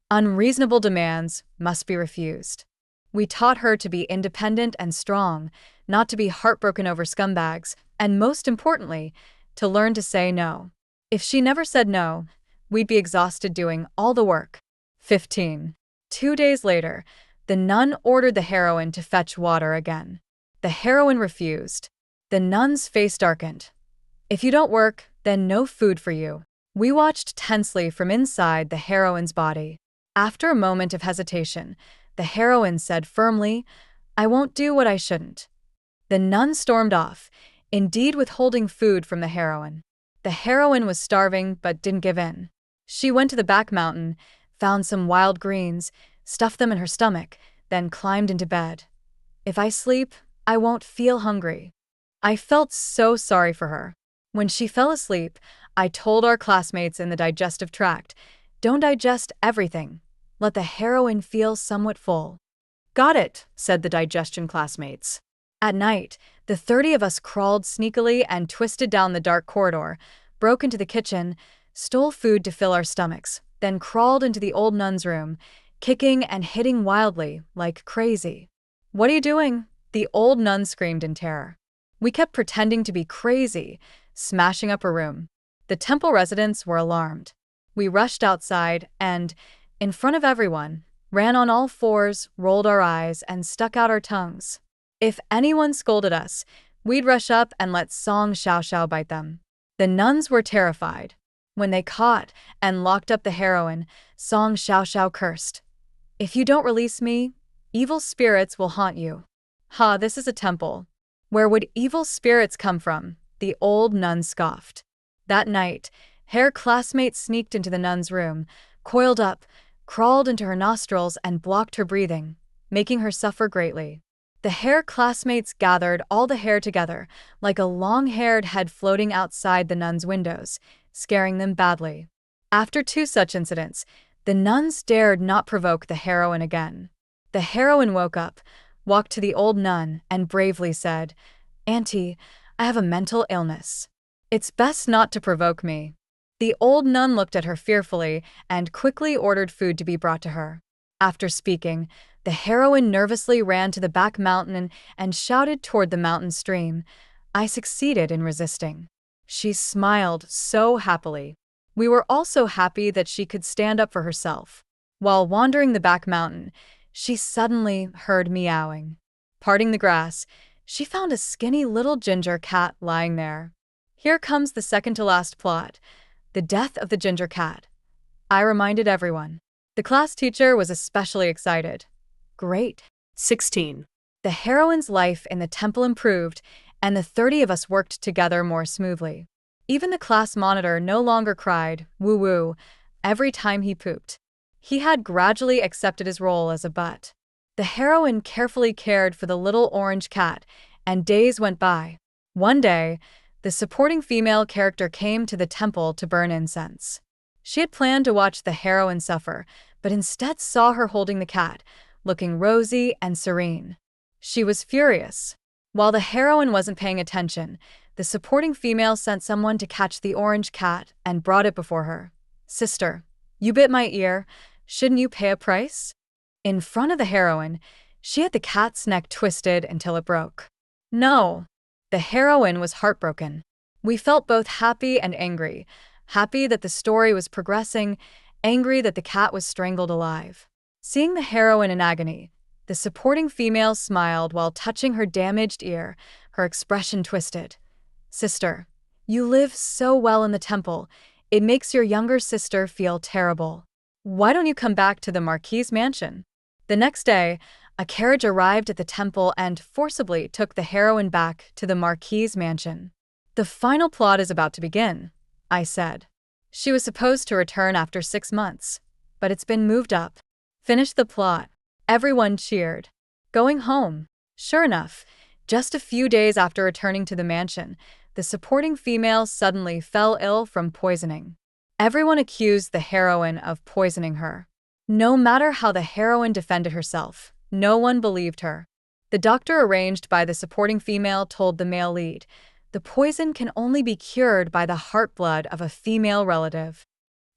Unreasonable demands must be refused." We taught her to be independent and strong, not to be heartbroken over scumbags, and most importantly, to learn to say no. If she never said no, we'd be exhausted doing all the work. 15. 2 days later, the nun ordered the heroine to fetch water again. The heroine refused. The nun's face darkened. "If you don't work, then no food for you." We watched tensely from inside the heroine's body. After a moment of hesitation, the heroine said firmly, "I won't do what I shouldn't." The nun stormed off, indeed withholding food from the heroine. The heroine was starving but didn't give in. She went to the back mountain, found some wild greens, stuffed them in her stomach, then climbed into bed. "If I sleep, I won't feel hungry." I felt so sorry for her. When she fell asleep, I told our classmates in the digestive tract, don't digest everything. Let the heroine feel somewhat full. Got it, said the digestion classmates. At night, the 30 of us crawled sneakily and twisted down the dark corridor, broke into the kitchen, stole food to fill our stomachs, then crawled into the old nun's room, kicking and hitting wildly, like crazy. What are you doing? The old nun screamed in terror. We kept pretending to be crazy, smashing up her room. The temple residents were alarmed. We rushed outside and, in front of everyone, ran on all fours, rolled our eyes, and stuck out our tongues. If anyone scolded us, we'd rush up and let Song Xiao Xiao bite them. The nuns were terrified. When they caught and locked up the heroine, Song Xiao Xiao cursed. If you don't release me, evil spirits will haunt you. Ha, this is a temple. Where would evil spirits come from? The old nun scoffed. That night, her classmates sneaked into the nun's room, coiled up, crawled into her nostrils and blocked her breathing, making her suffer greatly. The hair classmates gathered all the hair together, like a long-haired head floating outside the nuns' windows, scaring them badly. After 2 such incidents, the nuns dared not provoke the heroine again. The heroine woke up, walked to the old nun, and bravely said, "Auntie, I have a mental illness. It's best not to provoke me." The old nun looked at her fearfully and quickly ordered food to be brought to her. After speaking, the heroine nervously ran to the back mountain and shouted toward the mountain stream. I succeeded in resisting. She smiled so happily. We were also happy that she could stand up for herself. While wandering the back mountain, she suddenly heard meowing. Parting the grass, she found a skinny little ginger cat lying there. Here comes the second to last plot, the death of the ginger cat. I reminded everyone. The class teacher was especially excited. Great. 16. The heroine's life in the temple improved, and the 30 of us worked together more smoothly. Even the class monitor no longer cried, woo-woo, every time he pooped. He had gradually accepted his role as a butt. The heroine carefully cared for the little orange cat, and days went by. One day, the supporting female character came to the temple to burn incense. She had planned to watch the heroine suffer, but instead saw her holding the cat, looking rosy and serene. She was furious. While the heroine wasn't paying attention, the supporting female sent someone to catch the orange cat and brought it before her. "Sister, you bit my ear. Shouldn't you pay a price?" In front of the heroine, she had the cat's neck twisted until it broke. No. The heroine was heartbroken. We felt both happy and angry. Happy that the story was progressing, angry that the cat was strangled alive. Seeing the heroine in agony, the supporting female smiled while touching her damaged ear, her expression twisted. "Sister, you live so well in the temple. It makes your younger sister feel terrible. Why don't you come back to the Marquis's mansion?" The next day, a carriage arrived at the temple and forcibly took the heroine back to the Marquis's mansion. "The final plot is about to begin," I said. "She was supposed to return after 6 months, but it's been moved up." Finish the plot. Everyone cheered. Going home. Sure enough, just a few days after returning to the mansion, the supporting female suddenly fell ill from poisoning. Everyone accused the heroine of poisoning her. No matter how the heroine defended herself, no one believed her. The doctor arranged by the supporting female told the male lead, "The poison can only be cured by the heart blood of a female relative."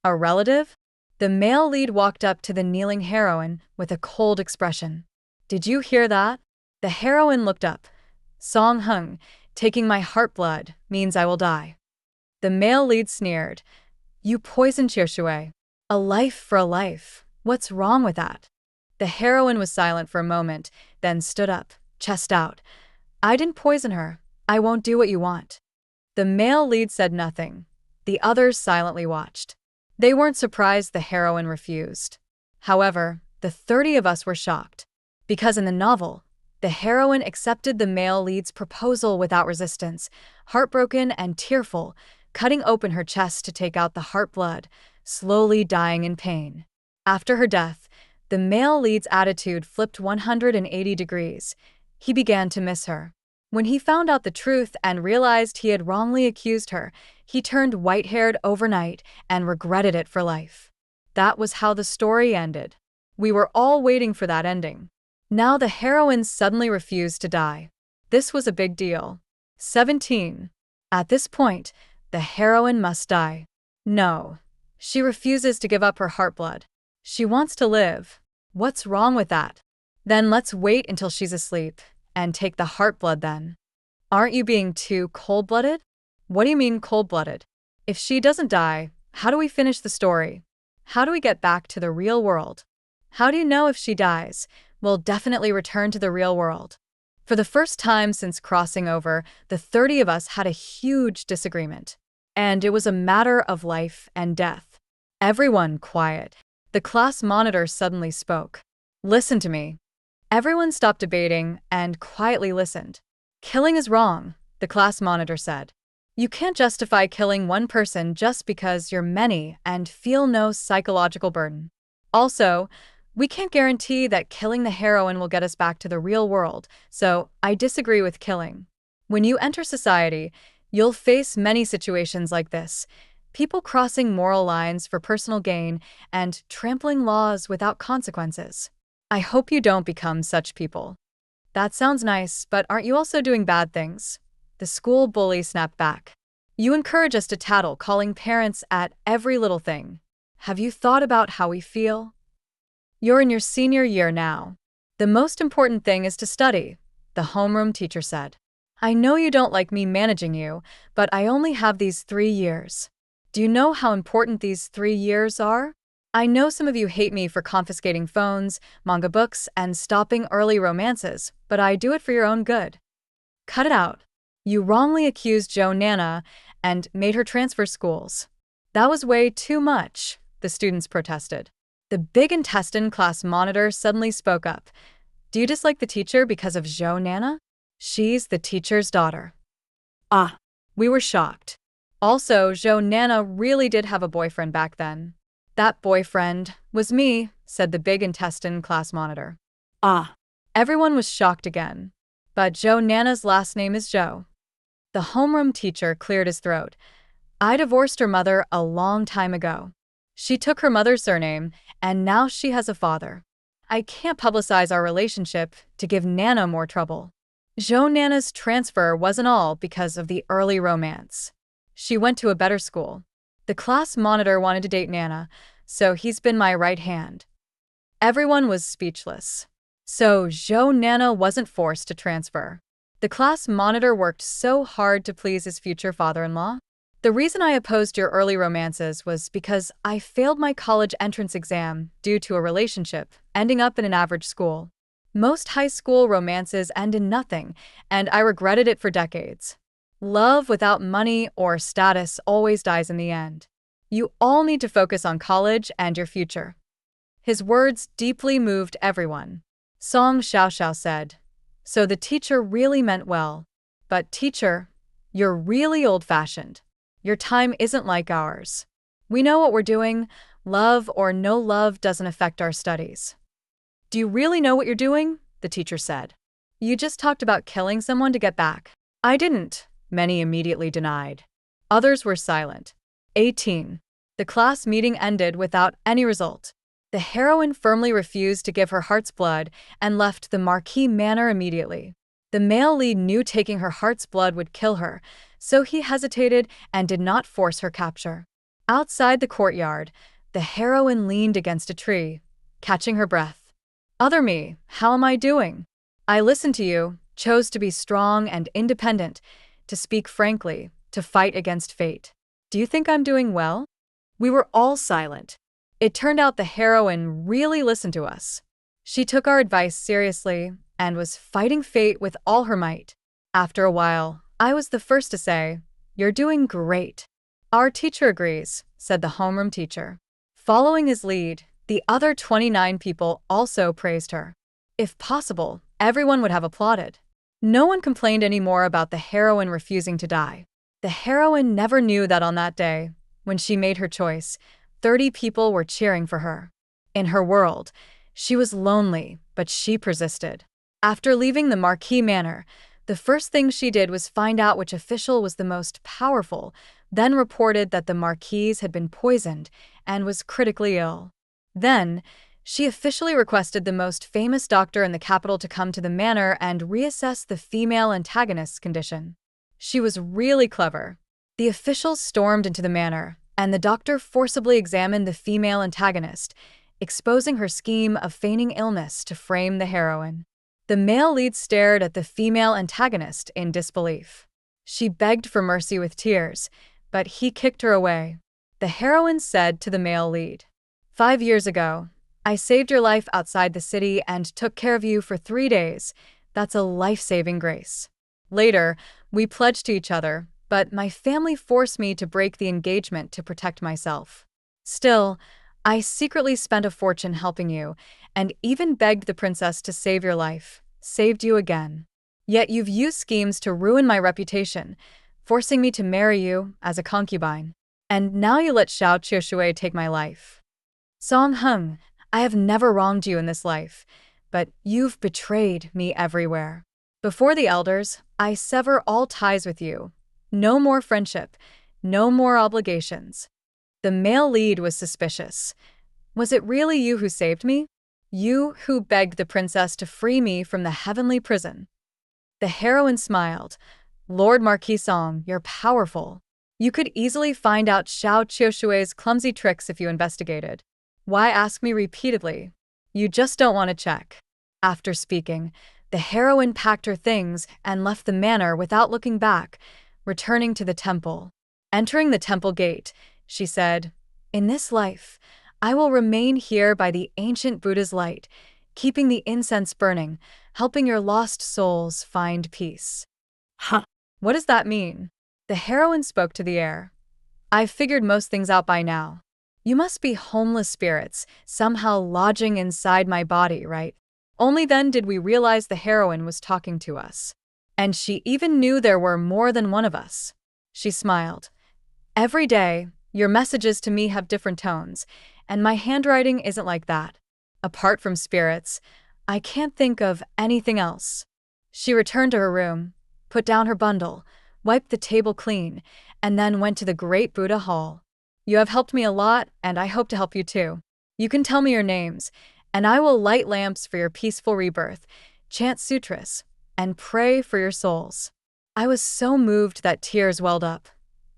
A relative? The male lead walked up to the kneeling heroine with a cold expression. "Did you hear that?" The heroine looked up. "Song Hung, taking my heart blood means I will die." The male lead sneered. "You poisoned Xiaoshui. A life for a life. What's wrong with that?" The heroine was silent for a moment, then stood up, chest out. "I didn't poison her. I won't do what you want." The male lead said nothing. The others silently watched. They weren't surprised the heroine refused. However, the 30 of us were shocked. Because in the novel, the heroine accepted the male lead's proposal without resistance, heartbroken and tearful, cutting open her chest to take out the heart blood, slowly dying in pain. After her death, the male lead's attitude flipped 180 degrees. He began to miss her. When he found out the truth and realized he had wrongly accused her, he turned white-haired overnight and regretted it for life. That was how the story ended. We were all waiting for that ending. Now the heroine suddenly refused to die. This was a big deal. 17. At this point, the heroine must die. No. She refuses to give up her heartblood. She wants to live. What's wrong with that? Then let's wait until she's asleep and take the heartblood then. Aren't you being too cold-blooded? What do you mean cold-blooded? If she doesn't die, how do we finish the story? How do we get back to the real world? How do you know if she dies? We'll definitely return to the real world. For the first time since crossing over, the 30 of us had a huge disagreement. And it was a matter of life and death. Everyone quiet. The class monitor suddenly spoke. Listen to me. Everyone stopped debating and quietly listened. Killing is wrong, the class monitor said. You can't justify killing one person just because you're many and feel no psychological burden. Also, we can't guarantee that killing the heroine will get us back to the real world, so I disagree with killing. When you enter society, you'll face many situations like this. People crossing moral lines for personal gain and trampling laws without consequences. I hope you don't become such people. That sounds nice, but aren't you also doing bad things? The school bully snapped back. You encourage us to tattle, calling parents at every little thing. Have you thought about how we feel? You're in your senior year now. The most important thing is to study, the homeroom teacher said. I know you don't like me managing you, but I only have these 3 years. Do you know how important these 3 years are? I know some of you hate me for confiscating phones, manga books, and stopping early romances, but I do it for your own good. Cut it out. You wrongly accused Jo Nana and made her transfer schools. That was way too much, the students protested. The big intestine class monitor suddenly spoke up. Do you dislike the teacher because of Jo Nana? She's the teacher's daughter. Ah. We were shocked. Also, Jo Nana really did have a boyfriend back then. That boyfriend was me, said the big intestine class monitor. Ah. Everyone was shocked again. But Jo Nana's last name is Jo. The homeroom teacher cleared his throat. I divorced her mother a long time ago. She took her mother's surname, and now she has a father. I can't publicize our relationship to give Nana more trouble. Jo Nana's transfer wasn't all because of the early romance. She went to a better school. The class monitor wanted to date Nana, so he's been my right hand. Everyone was speechless. So Jo Nana wasn't forced to transfer. The class monitor worked so hard to please his future father-in-law. The reason I opposed your early romances was because I failed my college entrance exam due to a relationship, ending up in an average school. Most high school romances end in nothing, and I regretted it for decades. Love without money or status always dies in the end. You all need to focus on college and your future. His words deeply moved everyone. Song Xiaoxiao said, so the teacher really meant well. But teacher, you're really old-fashioned. Your time isn't like ours. We know what we're doing. Love or no love doesn't affect our studies. Do you really know what you're doing? The teacher said. You just talked about killing someone to get back. I didn't, many immediately denied. Others were silent. 18. The class meeting ended without any result. The heroine firmly refused to give her heart's blood and left the Marquis Manor immediately. The male lead knew taking her heart's blood would kill her, so he hesitated and did not force her capture. Outside the courtyard, the heroine leaned against a tree, catching her breath. Other me, how am I doing? I listened to you, chose to be strong and independent, to speak frankly, to fight against fate. Do you think I'm doing well? We were all silent. It turned out the heroine really listened to us. She took our advice seriously and was fighting fate with all her might. After a while, I was the first to say, "You're doing great." Our teacher agrees, said the homeroom teacher. Following his lead, the other 29 people also praised her. If possible, everyone would have applauded. No one complained anymore about the heroine refusing to die. The heroine never knew that on that day, when she made her choice, 30 people were cheering for her. In her world, she was lonely, but she persisted. After leaving the Marquis Manor, The first thing she did was find out which official was the most powerful, then reported that the Marquise had been poisoned and was critically ill. Then, she officially requested the most famous doctor in the capital to come to the manor and reassess the female antagonist's condition. She was really clever. The officials stormed into the manor, and the doctor forcibly examined the female antagonist, exposing her scheme of feigning illness to frame the heroine. The male lead stared at the female antagonist in disbelief. She begged for mercy with tears, but he kicked her away. The heroine said to the male lead, "5 years ago, I saved your life outside the city and took care of you for 3 days. That's a life-saving grace. Later, we pledged to each other, but my family forced me to break the engagement to protect myself. Still, I secretly spent a fortune helping you, and even begged the princess to save your life, saved you again. Yet you've used schemes to ruin my reputation, forcing me to marry you as a concubine. And now you let Xiao Qiushui take my life. Song Hung, I have never wronged you in this life, but you've betrayed me everywhere. Before the elders, I sever all ties with you. No more friendship, no more obligations." The male lead was suspicious. Was it really you who saved me? You who begged the princess to free me from the heavenly prison? The heroine smiled. "Lord Marquis Song, you're powerful. You could easily find out Xiao Qiushui's clumsy tricks if you investigated. Why ask me repeatedly? You just don't want to check." After speaking, the heroine packed her things and left the manor without looking back, returning to the temple. Entering the temple gate, she said, "In this life, I will remain here by the ancient Buddha's light, keeping the incense burning, helping your lost souls find peace." Huh. What does that mean? The heroine spoke to the air. "I've figured most things out by now. You must be homeless spirits, somehow lodging inside my body, right?" Only then did we realize the heroine was talking to us. And she even knew there were more than one of us. She smiled. "Every day, your messages to me have different tones, and my handwriting isn't like that. Apart from spirits, I can't think of anything else." She returned to her room, put down her bundle, wiped the table clean, and then went to the Great Buddha Hall. "You have helped me a lot, and I hope to help you too. You can tell me your names, and I will light lamps for your peaceful rebirth, chant sutras, and pray for your souls." I was so moved that tears welled up.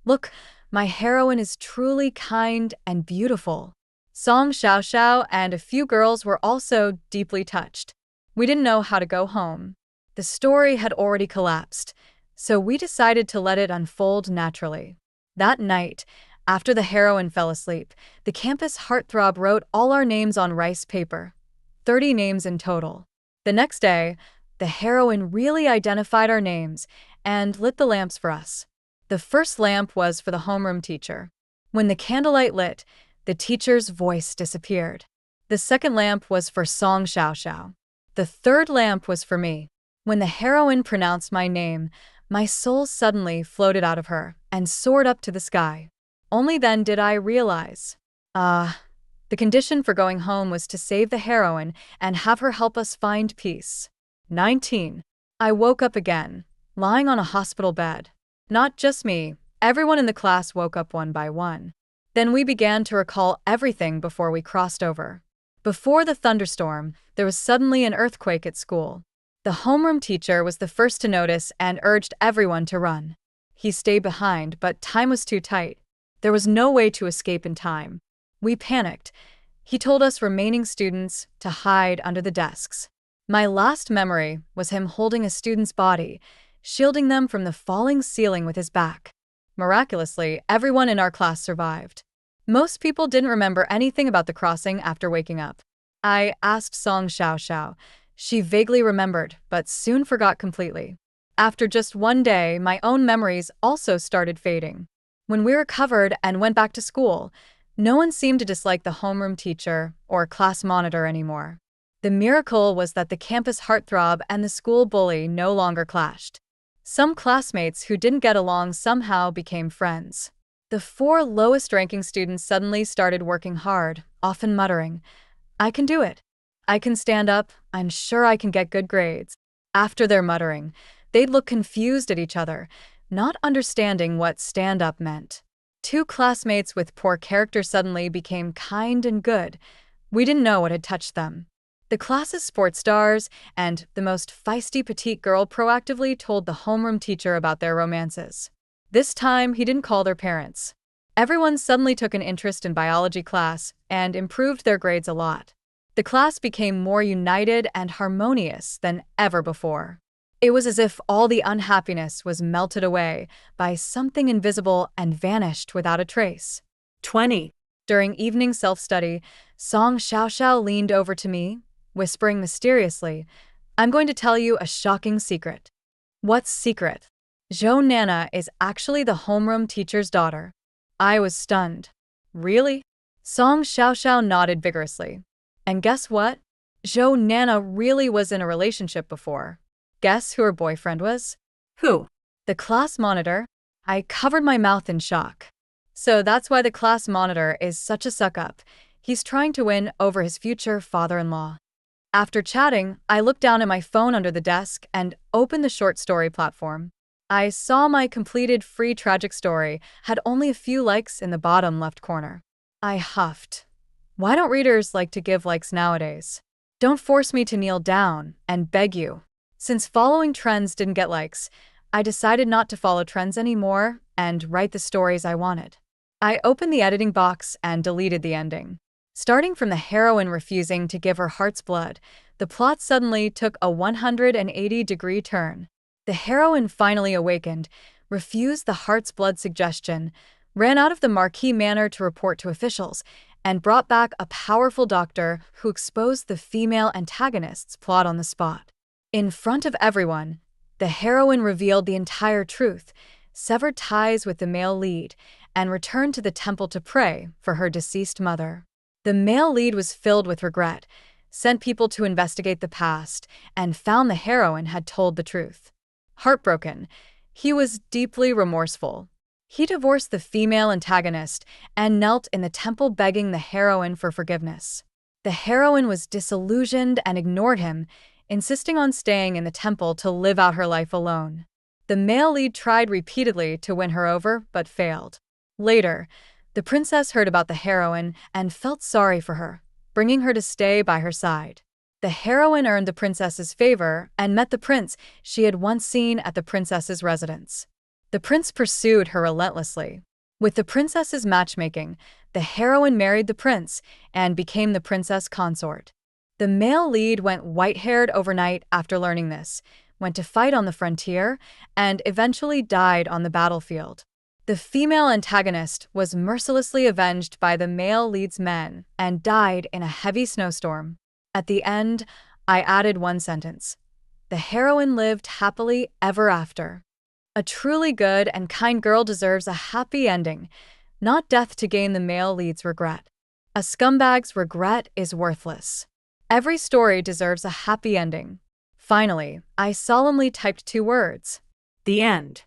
Look, my heroine is truly kind and beautiful. Song Xiaoxiao and a few girls were also deeply touched. We didn't know how to go home. The story had already collapsed, so we decided to let it unfold naturally. That night, after the heroine fell asleep, the campus heartthrob wrote all our names on rice paper, 30 names in total. The next day, the heroine really identified our names and lit the lamps for us. The first lamp was for the homeroom teacher. When the candlelight lit, the teacher's voice disappeared. The second lamp was for Song Xiaoxiao. The third lamp was for me. When the heroine pronounced my name, my soul suddenly floated out of her and soared up to the sky. Only then did I realize, the condition for going home was to save the heroine and have her help us find peace. 19. I woke up again, lying on a hospital bed. Not just me, everyone in the class woke up one by one. Then we began to recall everything before we crossed over. Before the thunderstorm, there was suddenly an earthquake at school. The homeroom teacher was the first to notice and urged everyone to run. He stayed behind, but time was too tight. There was no way to escape in time. We panicked. He told us remaining students to hide under the desks. My last memory was him holding a student's body, shielding them from the falling ceiling with his back. Miraculously, everyone in our class survived. Most people didn't remember anything about the crossing after waking up. I asked Song Xiaoxiao. She vaguely remembered, but soon forgot completely. After just one day, my own memories also started fading. When we recovered and went back to school, no one seemed to dislike the homeroom teacher or class monitor anymore. The miracle was that the campus heartthrob and the school bully no longer clashed. Some classmates who didn't get along somehow became friends. The 4 lowest-ranking students suddenly started working hard, often muttering, "I can do it. I can stand up. I'm sure I can get good grades." After their muttering, They'd look confused at each other, not understanding what stand-up meant. Two classmates with poor character suddenly became kind and good. We didn't know what had touched them. The class's sports stars and the most feisty petite girl proactively told the homeroom teacher about their romances. This time, he didn't call their parents. Everyone suddenly took an interest in biology class and improved their grades a lot. The class became more united and harmonious than ever before. It was as if all the unhappiness was melted away by something invisible and vanished without a trace. 20. During evening self-study, Song Xiaoxiao leaned over to me, whispering mysteriously, "I'm going to tell you a shocking secret." What's secret? Zhou Nana is actually the homeroom teacher's daughter. I was stunned. Really? Song Xiaoxiao nodded vigorously. And guess what? Zhou Nana really was in a relationship before. Guess who her boyfriend was? Who? The class monitor. I covered my mouth in shock. So that's why the class monitor is such a suck-up. He's trying to win over his future father-in-law. After chatting, I looked down at my phone under the desk and opened the short story platform. I saw my completed free tragic story had only a few likes in the bottom left corner. I huffed. Why don't readers like to give likes nowadays? Don't force me to kneel down and beg you. Since following trends didn't get likes, I decided not to follow trends anymore and write the stories I wanted. I opened the editing box and deleted the ending. Starting from the heroine refusing to give her heart's blood, the plot suddenly took a 180-degree turn. The heroine finally awakened, refused the heart's blood suggestion, ran out of the Marquis Manor to report to officials, and brought back a powerful doctor who exposed the female antagonist's plot on the spot. In front of everyone, the heroine revealed the entire truth, severed ties with the male lead, and returned to the temple to pray for her deceased mother. The male lead was filled with regret, sent people to investigate the past, and found the heroine had told the truth. Heartbroken, he was deeply remorseful. He divorced the female antagonist and knelt in the temple begging the heroine for forgiveness. The heroine was disillusioned and ignored him, insisting on staying in the temple to live out her life alone. The male lead tried repeatedly to win her over, but failed. Later, the princess heard about the heroine and felt sorry for her, bringing her to stay by her side. The heroine earned the princess's favor and met the prince she had once seen at the princess's residence. The prince pursued her relentlessly. With the princess's matchmaking, the heroine married the prince and became the princess consort. The male lead went white-haired overnight after learning this, went to fight on the frontier, and eventually died on the battlefield. The female antagonist was mercilessly avenged by the male lead's men and died in a heavy snowstorm. At the end, I added one sentence. The heroine lived happily ever after. A truly good and kind girl deserves a happy ending, not death to gain the male lead's regret. A scumbag's regret is worthless. Every story deserves a happy ending. Finally, I solemnly typed 2 words. The end.